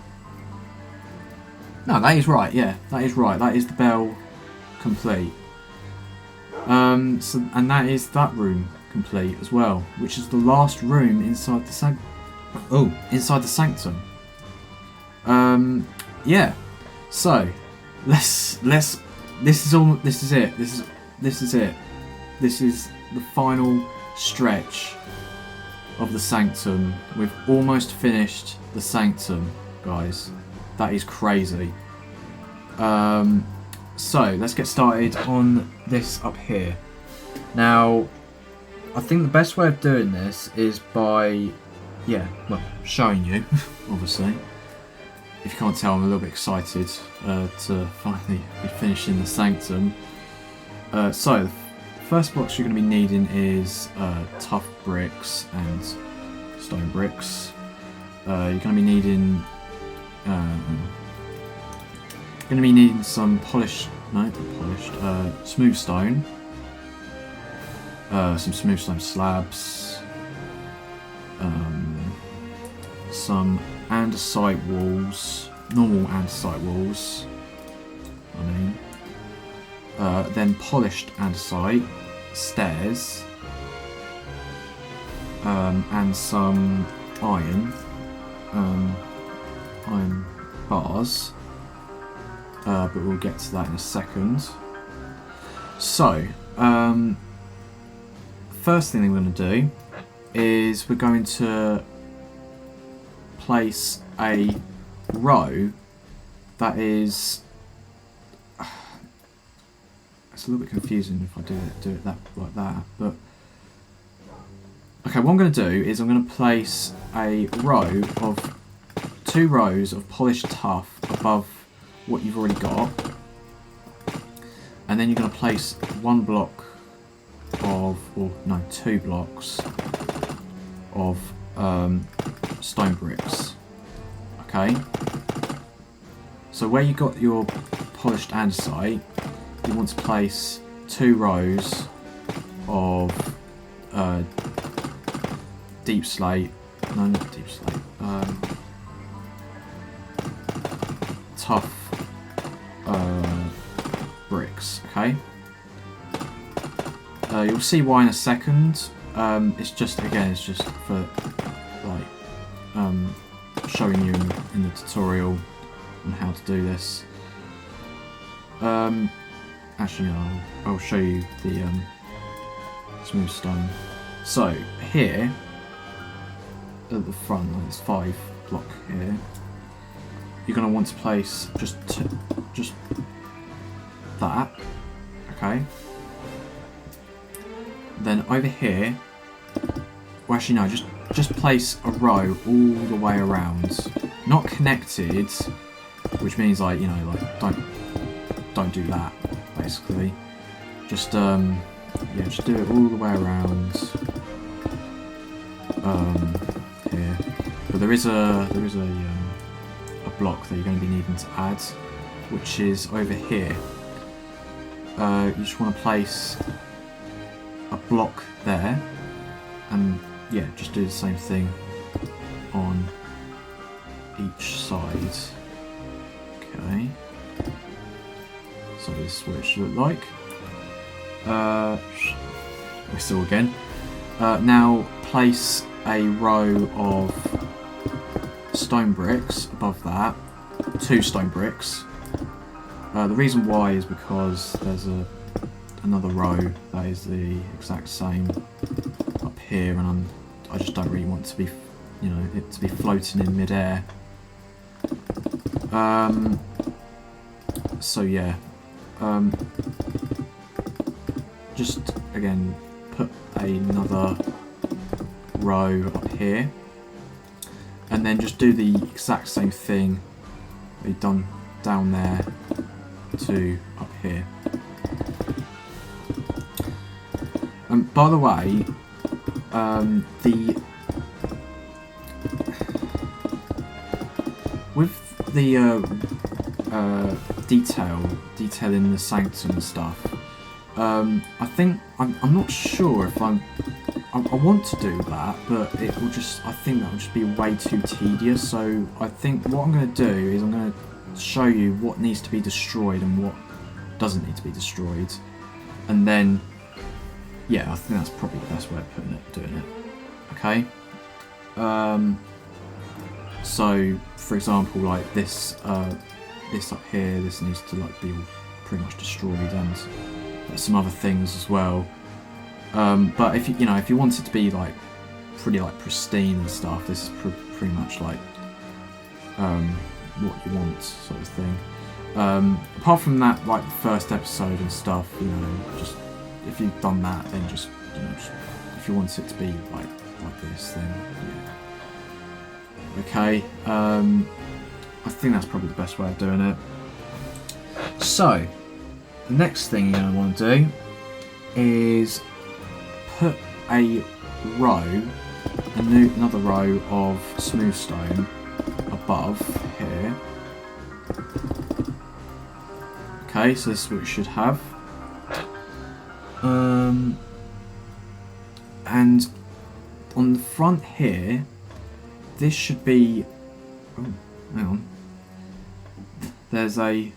No, that is right. Yeah, that is right. That is the bell complete. So, and that is that room complete as well, which is the last room inside the sanctum. yeah. So let's this is it. This is it. This is the final stretch of the Sanctum. We've almost finished the Sanctum, guys. That is crazy. So let's get started on this up here. Now, I think the best way of doing this is by, showing you, obviously. If you can't tell, I'm a little bit excited to finally be finishing the Sanctum. So, the first blocks you're going to be needing is tough bricks and stone bricks. You're going to be needing some smooth stone. Some smooth stone slabs. Some andesite walls, normal andesite walls. Then polished andesite stairs. And some iron. Iron bars. But we'll get to that in a second. So, first thing we're going to do is we're going to place a row that is... It's a little bit confusing if I do it like that, but... Okay, what I'm going to do is I'm going to place a row of 2 rows of polished tuff above what you've already got, and then you're going to place 1 block of, or no, 2 blocks of stone bricks. Okay, so where you got your polished andesite, you want to place 2 rows of deep slate, no, not deep slate, tough bricks. Okay, you'll see why in a second. It's just for like showing you in the tutorial on how to do this. Actually, no, I'll show you the smooth stone. So here at the front, like this 5 block here, you're going to want to place just that. Okay. Then over here, well, actually no, just place a row all the way around, not connected, which means like, you know, like don't do that basically. Just just do it all the way around here. But there is a block that you're going to be needing to add, which is over here. You just want to place a block there, and yeah, just do the same thing on each side. Okay, so this is what it should look like. We're still again. Now place a row of stone bricks above that, 2 stone bricks. The reason why is because there's another row that is the exact same up here, and I just don't really want to be, you know, it to be floating in midair. So yeah, just again put another row up here, and then just do the exact same thing that you've done down there to up here. By the way, with the detailing the Sanctum and stuff, I think I'm not sure if I want to do that, but it will just, I think that will just be way too tedious. So I think what I'm going to do is I'm going to show you what needs to be destroyed and what doesn't need to be destroyed, and then yeah, I think that's probably the best way of doing it. Okay. So for example, like this this up here, this needs to like be all pretty much destroyed, and there's some other things as well. But if you know, if you want it to be like pretty like pristine and stuff, this is pretty much like what you want, sort of thing. Apart from that, like the first episode and stuff, you know, just if you've done that, then just, you know, just, if you want it to be like this, then yeah. Okay, I think that's probably the best way of doing it. So, the next thing you're going to want to do is put a row, another row of smooth stone above here. Okay, so this is what you should have. And on the front here, this should be. Oh, hang on. There's a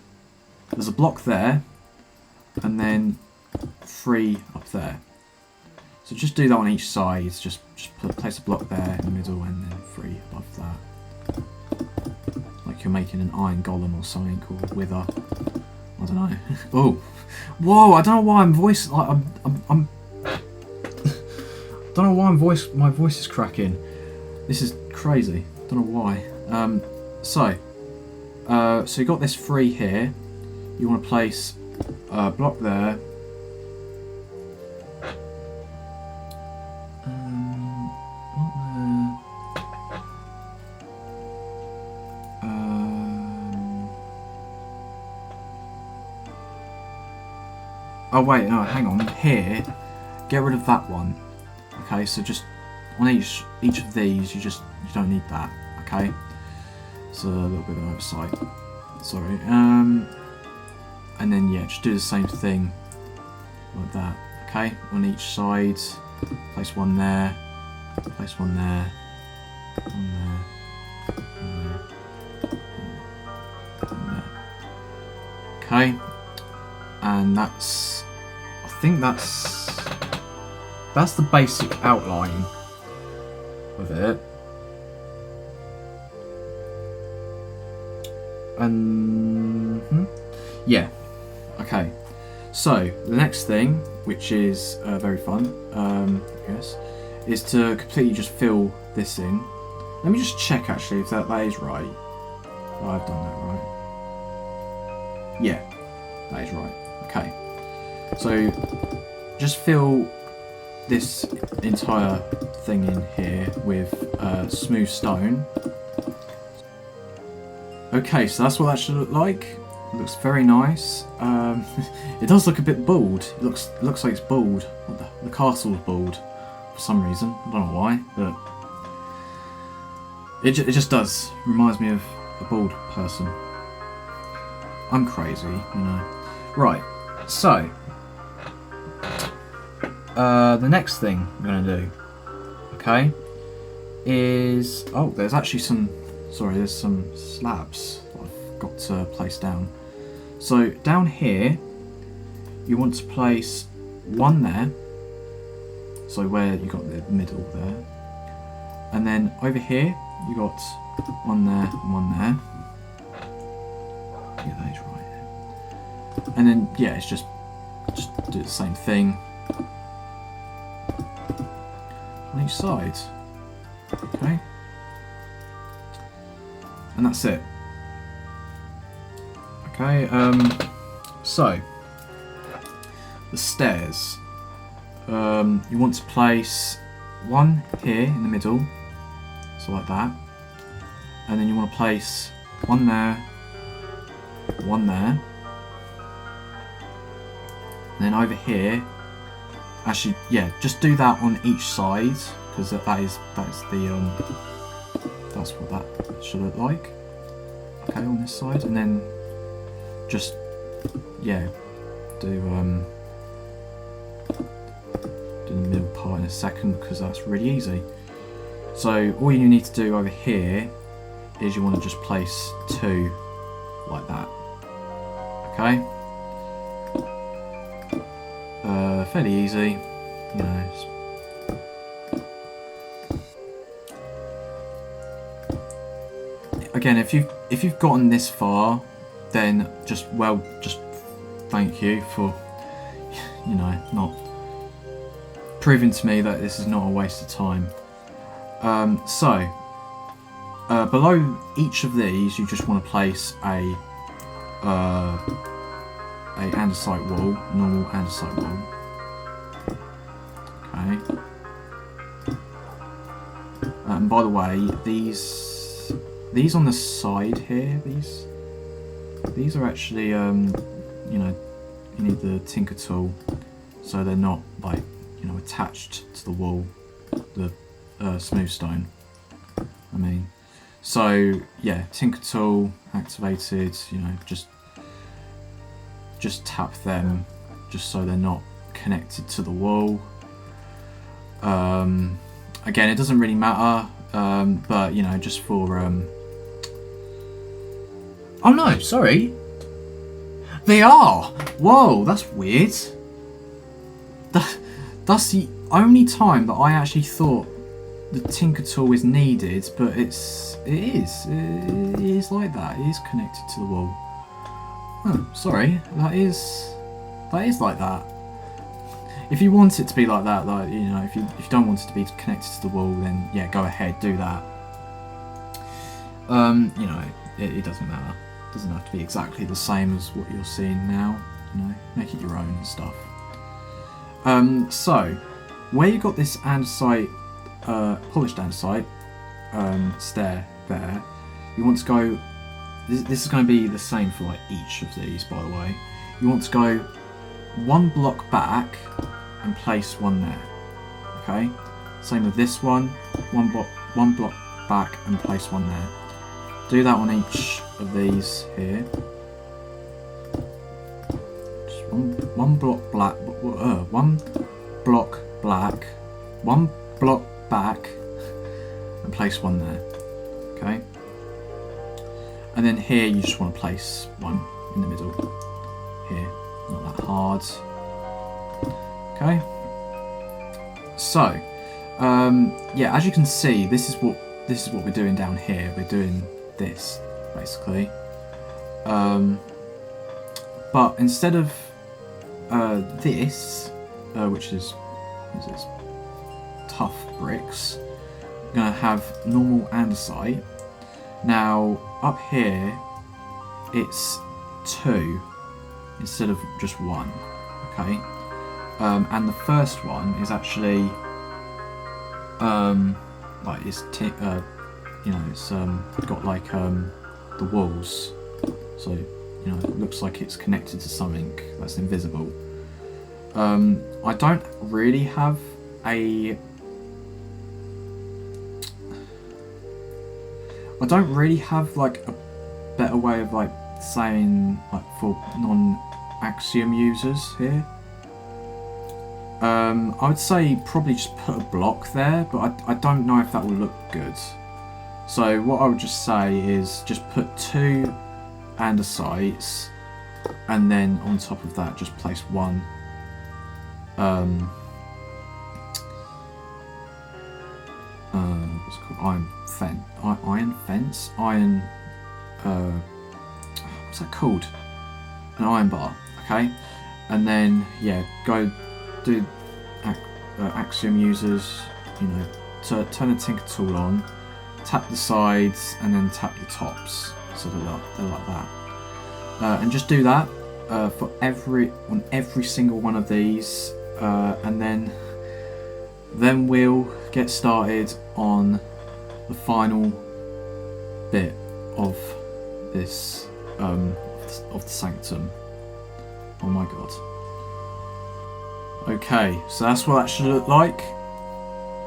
block there, and then 3 up there. So just do that on each side. Just place a block there in the middle, and then 3 above that. Like you're making an iron golem or something, or wither. I don't know. Oh, whoa! I don't know why I'm voice like I'm. Don't know why my voice is cracking. This is crazy. Don't know why. So you got this 3 here. You want to place a block there. Oh wait, no, hang on. Here, get rid of that one. Okay, so just on each of these, you don't need that. Okay, so a little bit of oversight. Sorry. And then yeah, just do the same thing like that. Okay, on each side, place one there, place one there, one there, one there. Okay, and that's. I think that's the basic outline of it. And yeah, okay. So the next thing, which is very fun, I guess, is to completely just fill this in. Let me just check actually if that is right. Oh, I've done that right. Yeah, that is right. Okay. So just fill this entire thing in here with smooth stone. Okay, so that's what that should look like. It looks very nice. It does look a bit bald. It looks like it's bald. The castle's bald for some reason. I don't know why, but it just does. Reminds me of a bald person. I'm crazy, you know. Right, so the next thing I'm going to do, okay, is... Oh, there's actually some... Sorry, there's some slabs that I've got to place down. So down here, you want to place one there. So where you got the middle there. And then over here, you got one there and one there. Yeah, that is right. And then, yeah, it's just do the same thing on each side. Okay. And that's it. Okay, so the stairs. You want to place one here in the middle, so like that, and then you want to place one there, one there, and then over here. Actually, yeah, just do that on each side because that's what that should look like. Okay, on this side, and then just yeah, do the middle part in a second because that's really easy. So all you need to do over here is you want to just place 2 like that. Okay. Fairly easy, you know. Again, if you've gotten this far, then just thank you for, you know, not proving to me that this is not a waste of time. Below each of these, you just want to place a andesite wall, normal andesite wall. Okay. And by the way, these on the side here, these are actually, you know, you need the tinker tool, so they're not like, you know, attached to the wall, the smooth stone. I mean, so yeah, tinker tool activated. You know, just tap them, just so they're not connected to the wall. Again, it doesn't really matter, but you know, just for oh no, sorry. They are! Whoa, that's weird. That's the only time that I actually thought the tinker tool is needed, but it is like that. It is connected to the wall. Oh, sorry, that is like that. If you want it to be like that, like, you know, if you don't want it to be connected to the wall, then yeah, go ahead, do that. You know, it doesn't matter. It doesn't have to be exactly the same as what you're seeing now. You know, make it your own and stuff. So where you got this andesite, polished andesite stair there, you want to go. This is going to be the same for like each of these, by the way. You want to go one block back and place one there. Okay. Same with this one. One block back and place one there. Do that on each of these here. Just one block black. One block black. One block back and place one there. Okay. And then here you just want to place one in the middle. Here, not that hard. Okay. So, yeah, as you can see, this is what we're doing down here. We're doing this basically. But instead of this, which is tough bricks, we're gonna have normal andesite. Now up here, it's 2 instead of just 1. Okay, and the first one is actually like it's you know, it's got like the walls, so you know, it looks like it's connected to something that's invisible. I don't really have a like a better way of like saying like for non-Axiom users here. I would say probably just put a block there, but I don't know if that will look good. So what I would just say is just put 2 andesites, and then on top of that just place 1 what's it called? Iron fence? What's that called? An iron bar, okay? And then, yeah, go do Axiom users, you know, turn the tinker tool on, tap the sides, and then tap the tops, so they're like that. And just do that on every single one of these, and then we'll get started on the final bit of this of the Sanctum. Oh my god. Okay, so that's what that should look like.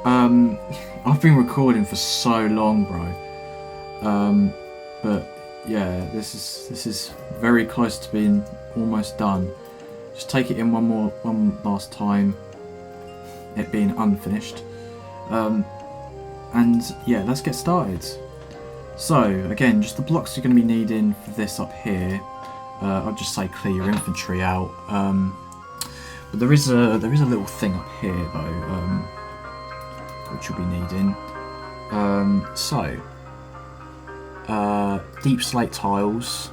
I've been recording for so long, bro. But yeah, this is very close to being almost done. Just take it in one last time, it being unfinished. And yeah, let's get started. So again, just the blocks you're going to be needing for this up here. I'll just say clear your inventory out. But there is a little thing up here though, which you'll be needing. Deep slate tiles,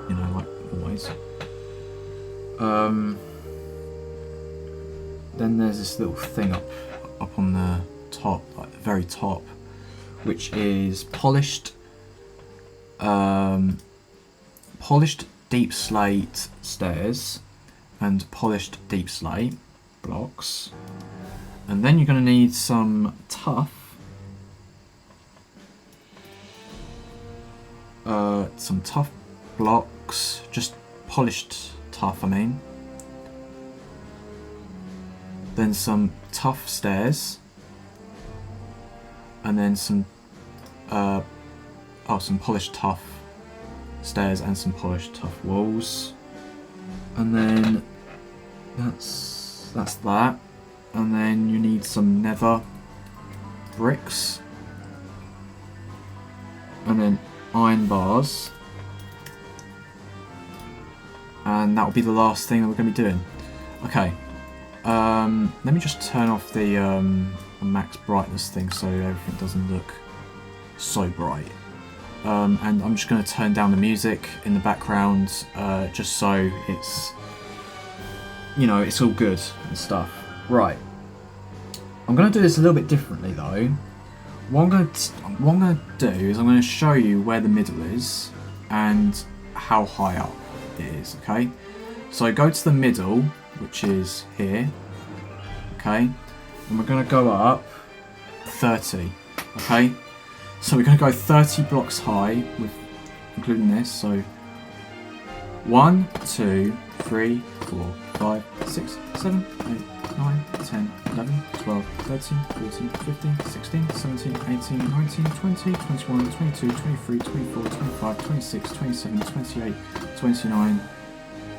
you know, like always. Then there's this little thing up on the top, like the very top, which is polished deep slate stairs and polished deep slate blocks. And then you're going to need some tough blocks, just polished tough, I mean. Then some tough stairs, and then some polished tough stairs and some polished tough walls, and then that's that. And then you need some nether bricks, and then iron bars, and that will be the last thing that we're going to be doing. Okay. Let me just turn off the max brightness thing so everything doesn't look so bright. And I'm just going to turn down the music in the background just so it's, you know, it's all good and stuff. Right. I'm going to do this a little bit differently though. What I'm going to do is I'm going to show you where the middle is and how high up it is, okay? So go to the middle, which is here, okay? And we're going to go up 30, okay? So we're going to go 30 blocks high, with including this, so 1, 2, 3, 4, 5, 6, 7, 8, 9, 10, 11, 12, 13, 14, 15, 16, 17, 18, 19, 20, 21, 22, 23, 24, 25, 26, 27, 28, 29,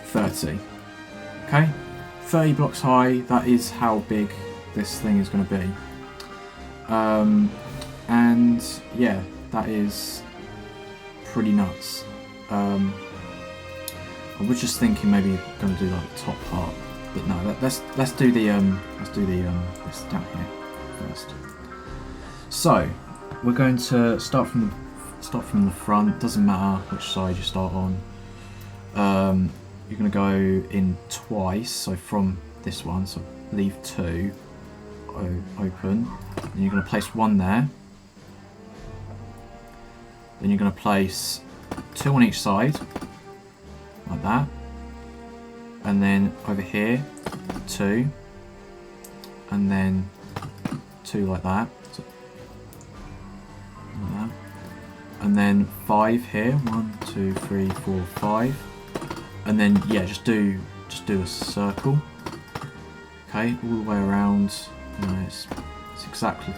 30. Okay? 30 blocks high, that is how big this thing is going to be. And yeah, that is pretty nuts. I was just thinking maybe going to do like the top part, but no. Let's do the this down here first. So we're going to start from the front. Doesn't matter which side you start on. You're going to go in twice. So from this one, so leave 2 open. And you're going to place 1 there. Then you're going to place 2 on each side, like that. And then over here, 2. And then 2 like that. So, like that. And then 5 here. 1, 2, 3, 4, 5. And then yeah, just do a circle. Okay, all the way around. You know, it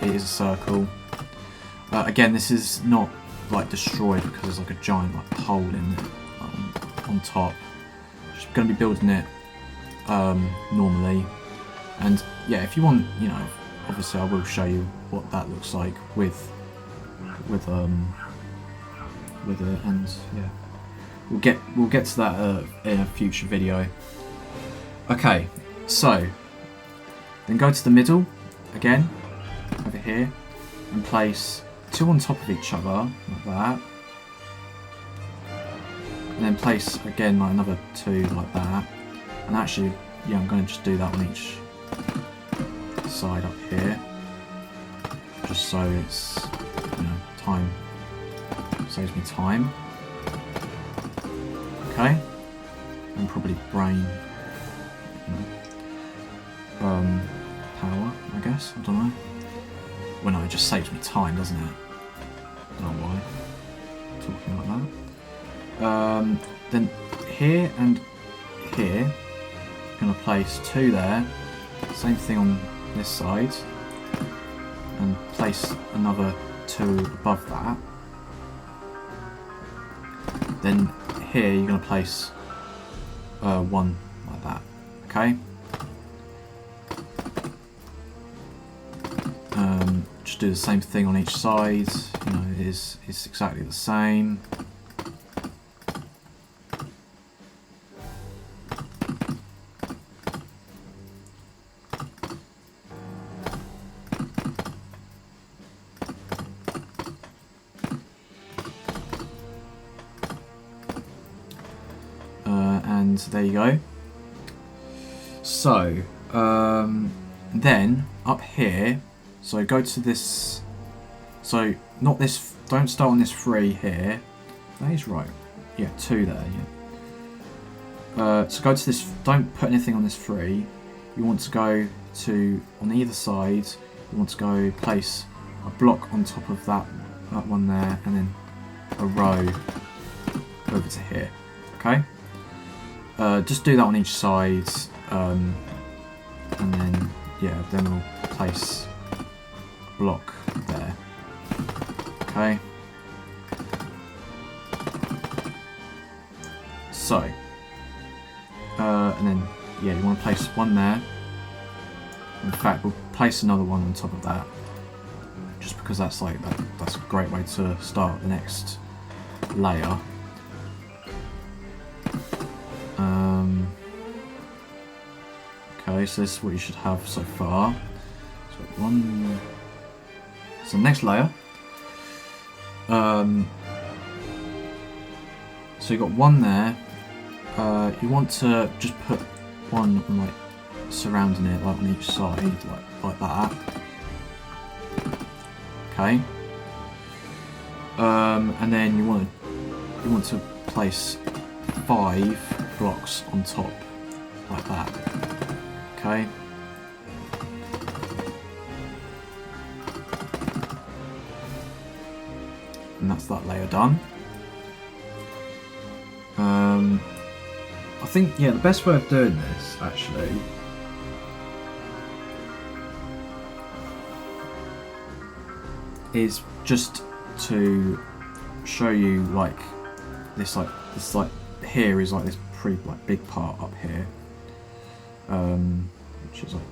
is a circle. Again, this is not like destroyed because there's like a giant like hole in it on top. Just going to be building it normally, and yeah, if you want, you know, obviously I will show you what that looks like with it, and yeah, we'll get to that in a future video. Okay, so then go to the middle again over here and place 2 on top of each other like that, and then place again like another 2 like that. And actually, yeah, I'm going to just do that on each side up here, just so it's, you know, time saves me time. Okay, and probably brain, you know, power, I guess. I don't know. Well, no, it just saves me time, doesn't it? I don't know why I'm talking like that. Then here and here, I'm going to place 2 there. Same thing on this side, and place another 2 above that. Then here you're going to place 1 like that. Okay. Just do the same thing on each side. You know, it's exactly the same. and there you go. So then up here, so go to this, so not this, don't start on this 3 here, that is right, yeah, 2 there, yeah. So go to this, don't put anything on this 3, you want to go to, on either side, you want to go place a block on top of that one there, and then a row over to here, okay? Just do that on each side, and then, yeah, then we'll place a block there, okay? So, and then, yeah, you want to place one there. In fact, we'll place another one on top of that, just because that's like that's a great way to start the next layer. Okay, so this is what you should have so far. So one. So next layer. So you got one there. You want to just put one on, like, surrounding it, like on each side, like that. Okay. And then you want to place 5 blocks on top, like that. Okay. And that's that layer done. I think, yeah, the best way of doing this, actually, is just to show you, like, this here is like this pretty, like, big part up here, which is like,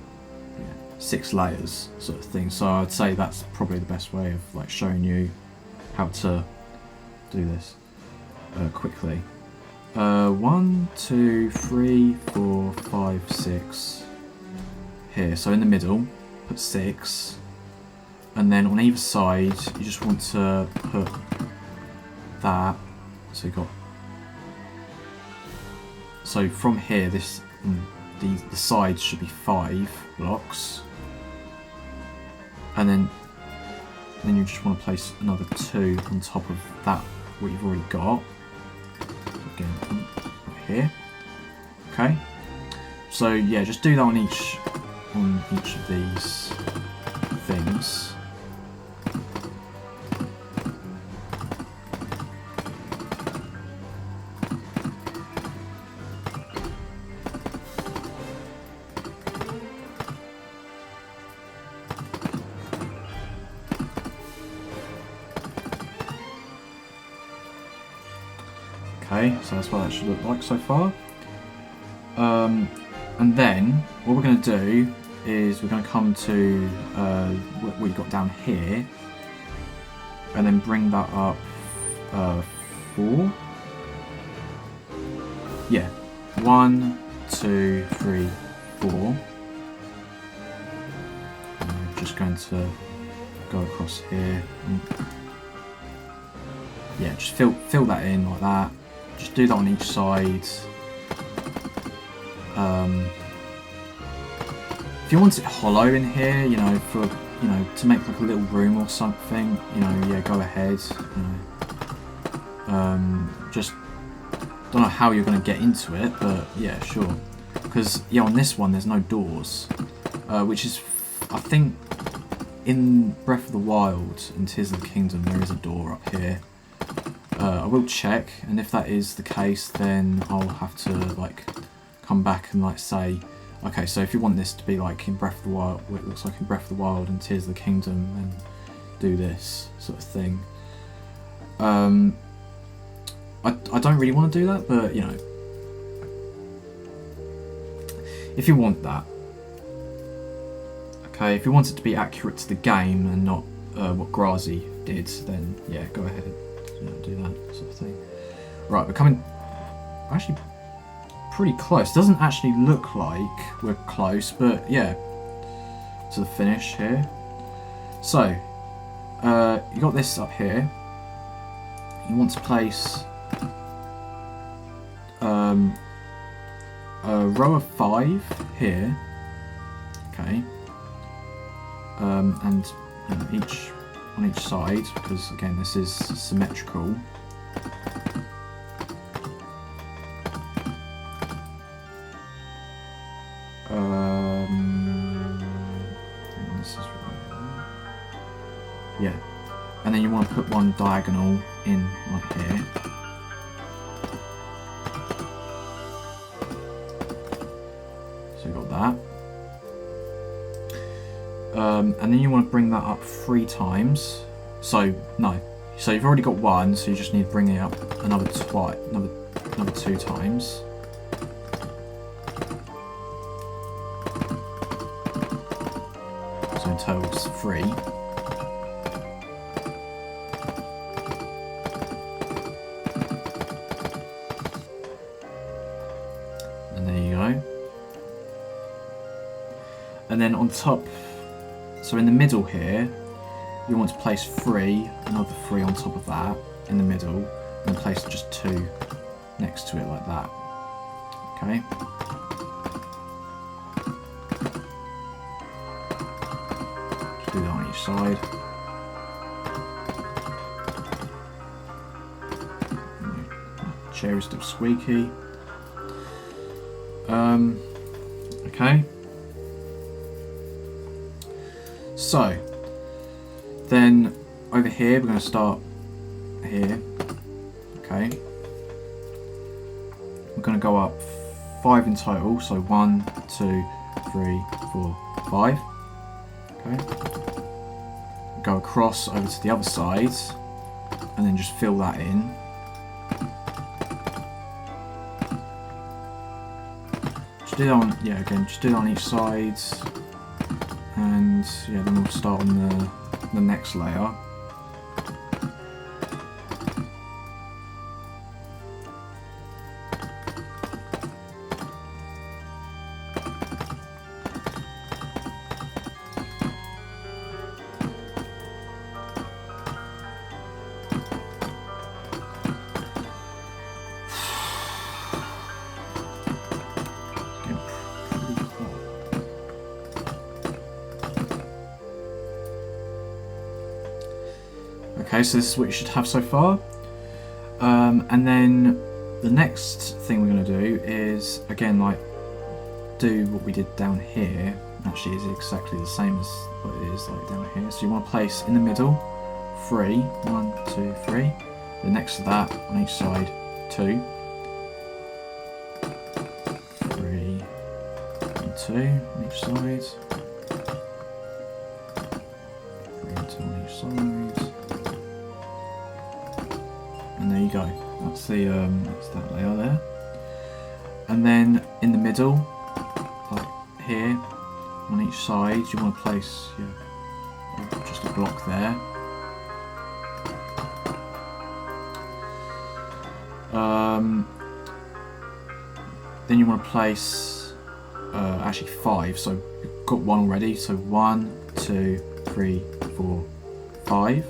yeah, 6 layers sort of thing. So I'd say that's probably the best way of, like, showing you how to do this quickly. 1, 2, 3, 4, 5, 6 here. So in the middle, put 6. And then on either side, you just want to put that. So you got. So from here, this the sides should be 5 blocks, and then you just want to place another 2 on top of that what you've already got. Again, right here. Okay. So yeah, just do that on each of these things. Okay, so that's what that should look like so far. And then what we're going to do is we're going to come to what we got down here, and then bring that up 4. Yeah, 1, 2, 3, 4. And we're just going to go across here. Yeah, just fill that in like that. Just do that on each side. If you want it hollow in here, you know, for, you know, to make like a little room or something, you know, yeah, go ahead. You know, just don't know how you're going to get into it, but yeah, sure. Because yeah, on this one there's no doors, which is, I think, in Breath of the Wild in Tears of the Kingdom there is a door up here. I will check, and if that is the case, then I'll have to, like, come back and, like, say, okay, so if you want this to be like in Breath of the Wild, what it looks like in Breath of the Wild and Tears of the Kingdom, then do this sort of thing. I don't really want to do that, but, you know, if you want that. Okay, if you want it to be accurate to the game and not what Grazzy did, then yeah, go ahead and, you know, do that sort of thing. Right, we're coming actually pretty close. Doesn't actually look like we're close, but yeah, to the finish here. So you got this up here. You want to place a row of 5 here. Okay. And each on each side, because again this is symmetrical. This is yeah, and then you want to put one diagonal in like here. So you got that. And then you want to bring that up 3 times. So no, so you've already got 1, so you just need to bring it up another 2 times. So in total it's 3. And there you go. And then on top, so in the middle here, you want to place 3, another 3 on top of that, in the middle, and then place just 2 next to it like that. Okay? Just do that on each side. Chair is still squeaky. Okay. So, then over here we're going to start here. Okay. We're going to go up 5 in total. So 1, 2, 3, 4, 5. Okay. Go across over to the other side, and then just fill that in. Just do that on, yeah, again, just do that on each side. And yeah, then we'll start on the next layer. Okay, so this is what you should have so far. And then the next thing we're going to do is, again, like, do what we did down here. Actually, is exactly the same as what it is like down here. So you want to place in the middle 3, 1, 2, 3. Then next to that, on each side, 2. 3 and 2 on each side. 3 and 2 on each side. And there you go. That's that layer there. And then in the middle, like here, on each side, you want to place just a block there. Then you want to place actually 5. So you've got 1 already. So 1, 2, 3, 4, 5.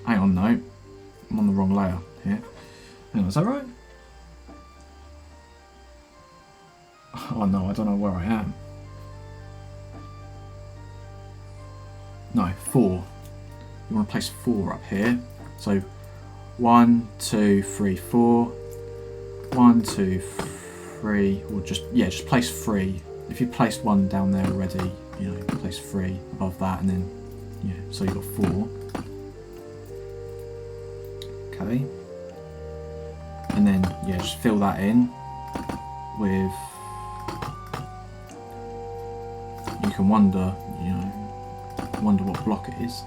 Hang on, no. I'm on the wrong layer here. Hang on, is that right? Oh no, I don't know where I am. No, 4. You want to place 4 up here. So 1, 2, 3, 4. 1, 2, 3. Or just place 3. If you placed 1 down there already, place 3 above that, and then so you've got 4. Okay. And then just fill that in with, you can wonder what block it is.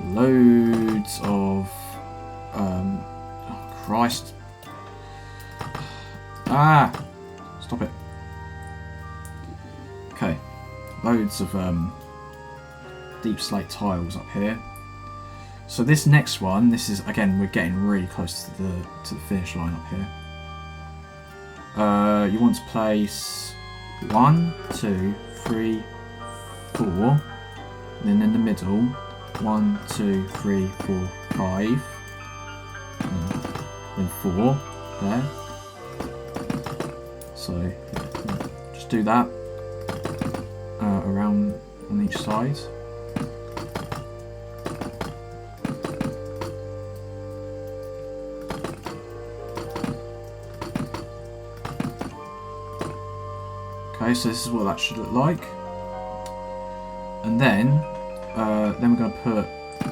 Loads of oh Christ. Stop it. Okay. Loads of deep slate tiles up here. So this next one, this is, again, we're getting really close to the finish line up here. You want to place 1, 2, 3, 4. Then in the middle, 1, 2, 3, 4, 5. then 4 there. So just do that around on each side. Okay, so this is what that should look like. And then we're going to put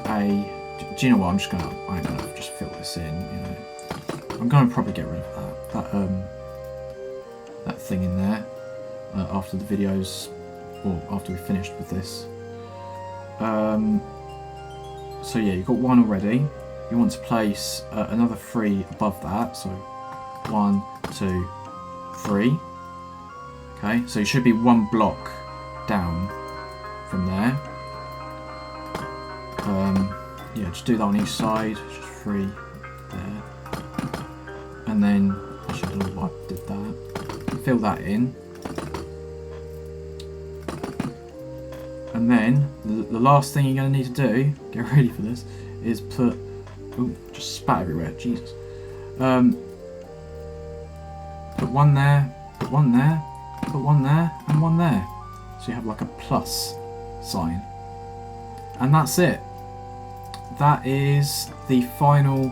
a... Do you know what? I'm going to just fill this in, you know. I'm going to probably get rid of that thing in there after the videos, or after we've finished with this. So yeah, you've got 1 already. You want to place another 3 above that, so 1, 2, 3. Okay, so you should be 1 block down from there. Yeah, just do that on each side, just 3 there. And then, actually I don't know why I did that. Fill that in. And then, the last thing you're going to need to do, get ready for this, is put... Ooh, just spat everywhere, Jesus. Put 1 there, put 1 there, put 1 there, and 1 there. So you have like a plus sign. And that's it. That is the final...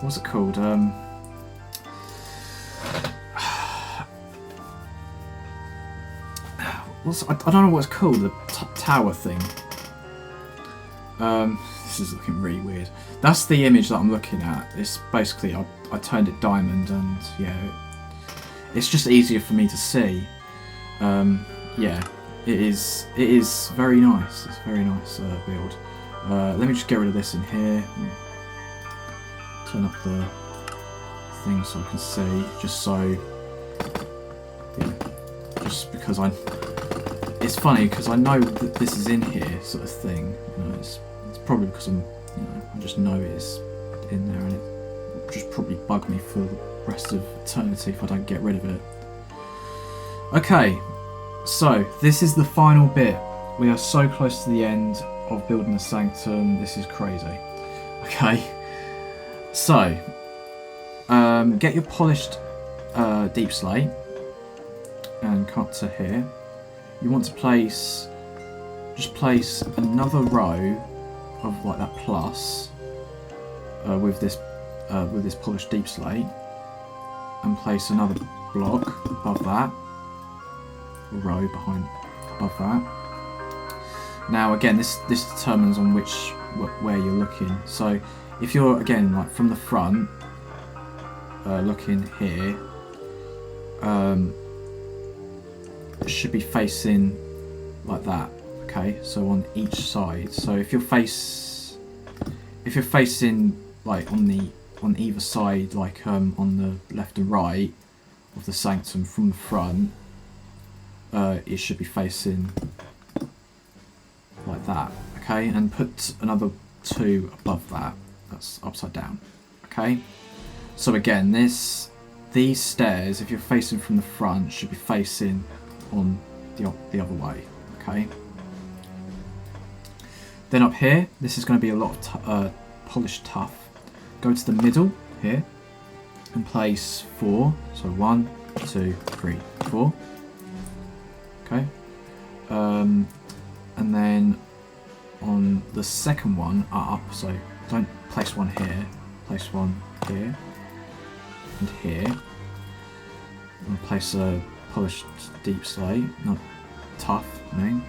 what's it called? I don't know what it's called, the tower thing. This is looking really weird. That's the image that I'm looking at. It's basically, I turned it diamond, and yeah, it's just easier for me to see. Yeah, it is very nice. It's a very nice build. Let me just get rid of this in here. Turn up the thing so I can see, just so, yeah, just because it's funny because I know that this is in here, sort of thing. You know, it's probably because I just know it's in there, and it will just probably bug me for the rest of eternity if I don't get rid of it. Okay, so this is the final bit. We are so close to the end of building the Sanctum. This is crazy. Okay, so get your polished deep slate and come up to here. You want to place another row of like that plus with this polished deep slate, and place another block above that, a row above that. Now again, this determines on where you're looking. So if you're again like from the front, looking here, it should be facing like that. Okay, so on each side. So if you're facing like on either side, like on the left and right of the Sanctum from the front, it should be facing like that. Okay, and put another 2 above that. That's upside down. Okay, so again, these stairs, if you're facing from the front, should be facing on the other way. Okay. Then up here, this is going to be a lot of polished tuff. Go to the middle here and place 4. So 1, 2, 3, 4. Okay. And then on the second one up, so don't place 1 here, place 1 here and here. And place a polished deep slate, not tough, I mean.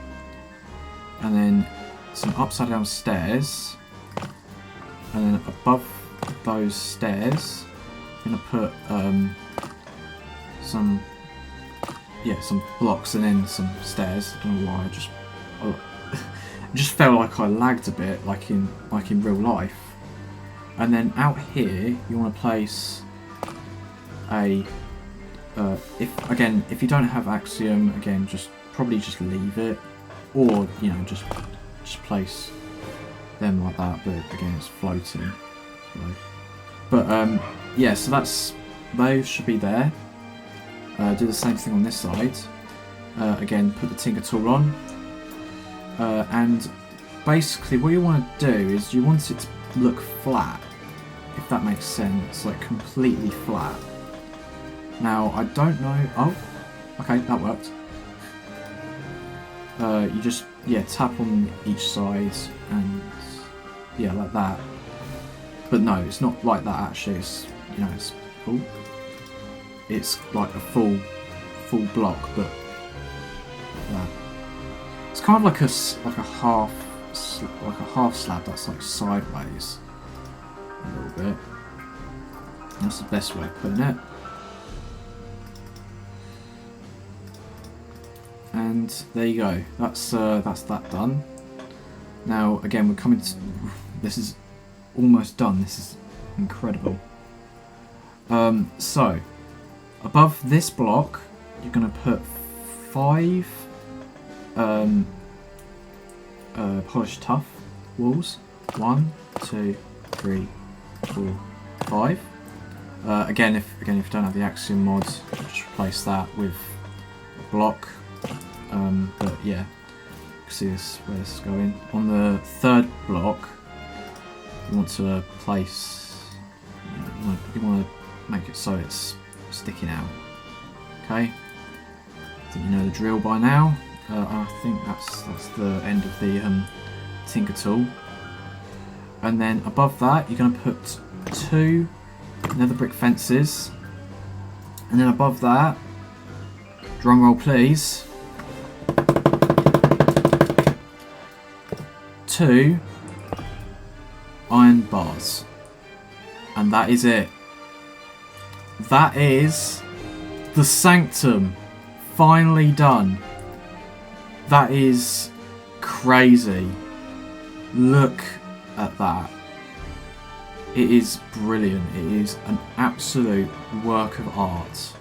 And then some upside down stairs, and then above those stairs I'm going to put some blocks and then some stairs. I don't know why, I just felt like I lagged a bit, like in real life. And then out here you want to place a if you don't have Axiom, again, probably just leave it, or just place them like that. But again, it's floating. But yeah, so those should be there. Do the same thing on this side. Again, put the Tinker tool on, and basically what you want to do is you want it to look flat. if that makes sense, like completely flat. Now, I don't know... Oh, okay, that worked. You just, yeah, tap on each side and, yeah, like that. But no, it's not like that actually, it's, you know, it's... Oh, it's like a full block, but that. It's kind of like a half slab that's like sideways a little bit. That's the best way of putting it. And there you go. That's that done. Now again, we're coming to. This is almost done. This is incredible. So above this block, you're going to put 5 polished tuff walls. 1, 2, 3, 4, 5. Again, if you don't have the Axiom Mod, just replace that with a block. But yeah, you can see this where this is going. On the 3rd block, you want to place. You want to make it so it's sticking out. Okay. I think you know the drill by now. I think that's the end of the Tinker tool. And then above that, you're going to put 2 nether brick fences. And then above that, drum roll please, 2 iron bars. And that is it. That is the Sanctum. Finally done. That is crazy. Look at that. It is brilliant. It is an absolute work of art.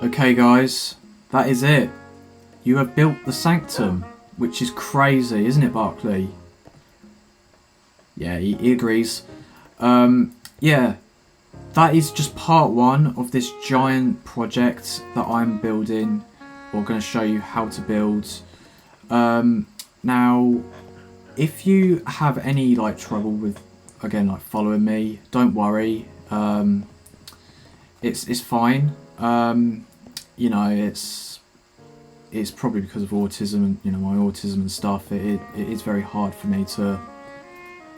Okay guys, that is it. You have built the Sanctum, which is crazy, isn't it, Barclay? Yeah, he agrees. Yeah, that is just part 1 of this giant project that I'm building, or going to show you how to build. Now, if you have any like trouble with, again, like following me, don't worry. It's fine. You know, it's probably because of autism and, you know, my autism and stuff. It is very hard for me to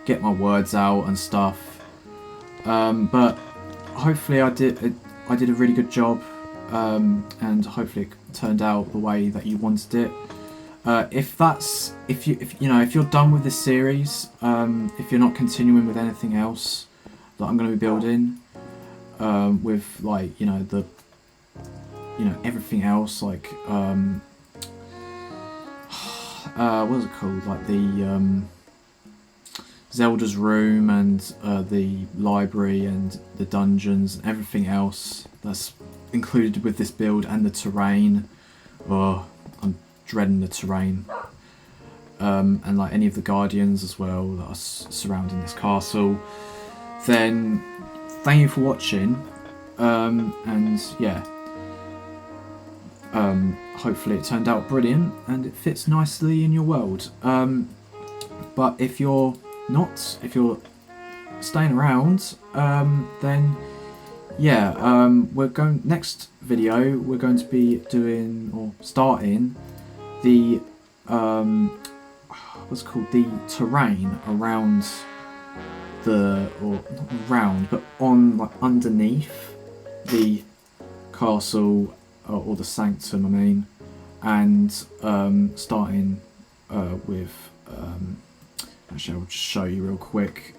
get my words out and stuff. But hopefully I did a really good job, and hopefully it turned out the way that you wanted it. If you're done with this series, if you're not continuing with anything else, that I'm going to be building, with like everything else, like what is it called, like the Zelda's room and the library and the dungeons and everything else that's included with this build, and the terrain. Oh, I'm dreading the terrain. And like any of the guardians as well that are surrounding this castle. Then thank you for watching, and yeah, hopefully it turned out brilliant and it fits nicely in your world. But if you're staying around, then yeah, next video we're going to be doing, or starting, the what's it called, the terrain around or not around, but on, like, underneath the castle, or the Sanctum, I mean, and starting with actually I'll just show you real quick.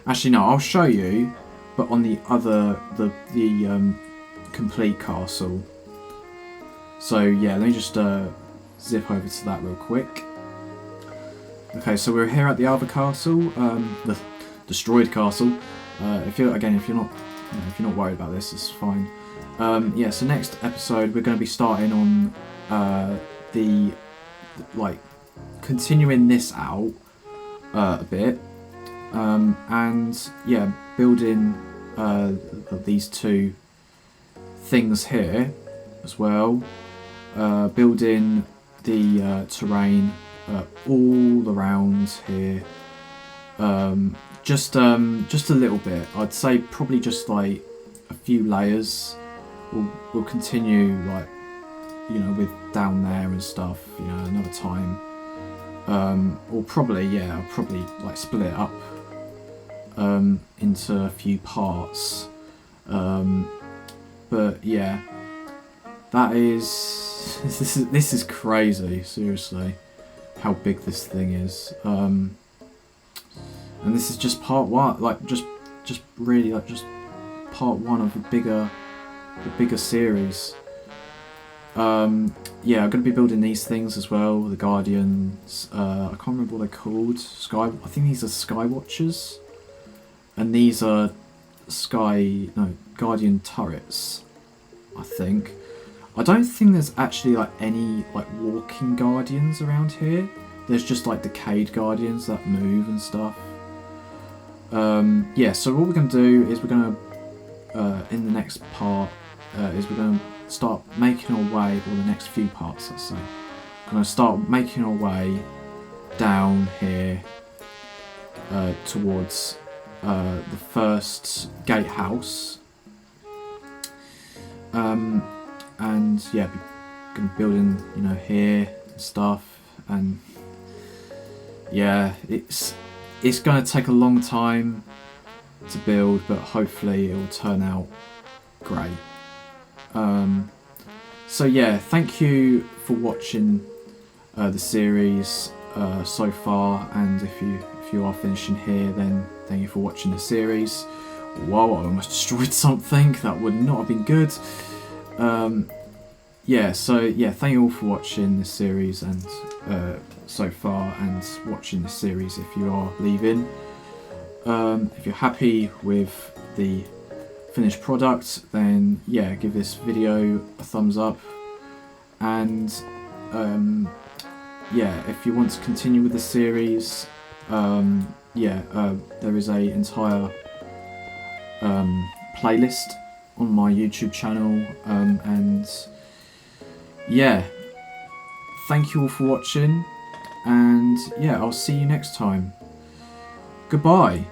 Actually no, I'll show you, but on the other, the complete castle. So yeah, let me just zip over to that real quick. Okay, so we're here at the other castle, the destroyed castle. If you're not worried about this, it's fine. Yeah, so next episode we're going to be starting on continuing this out a bit, and yeah, building these two things here as well, building the terrain all around here, just a little bit. I'd say probably just like a few layers. We'll continue, like, with down there and stuff, another time. Or probably, yeah, I'll probably like split it up into a few parts. But yeah, that is this is crazy, seriously, how big this thing is. And this is just part one, like just really like just part one of the bigger series. Yeah, I'm going to be building these things as well, the guardians. I can't remember what they're called. I think these are sky watchers, and these are guardian turrets, I think. I don't think there's actually like any like walking guardians around here. There's just like decayed guardians that move and stuff. Yeah, so what we're going to do is we're going to in the next part is we're going to start making our way, or the next few parts, let's say, we're going to start making our way down here towards the first gatehouse, and yeah, we're going to be building, here and stuff, and yeah, it's going to take a long time to build, but hopefully it will turn out great. So yeah, thank you for watching the series so far, and if you are finishing here, then thank you for watching the series. Whoa, I almost destroyed something. That would not have been good. Yeah, so yeah, thank you all for watching this series and so far, and watching this series if you are leaving. If you're happy with the finished product, then yeah, give this video a thumbs up, and yeah, if you want to continue with the series, yeah, there is a entire playlist on my YouTube channel, and yeah, thank you all for watching, and yeah, I'll see you next time. Goodbye.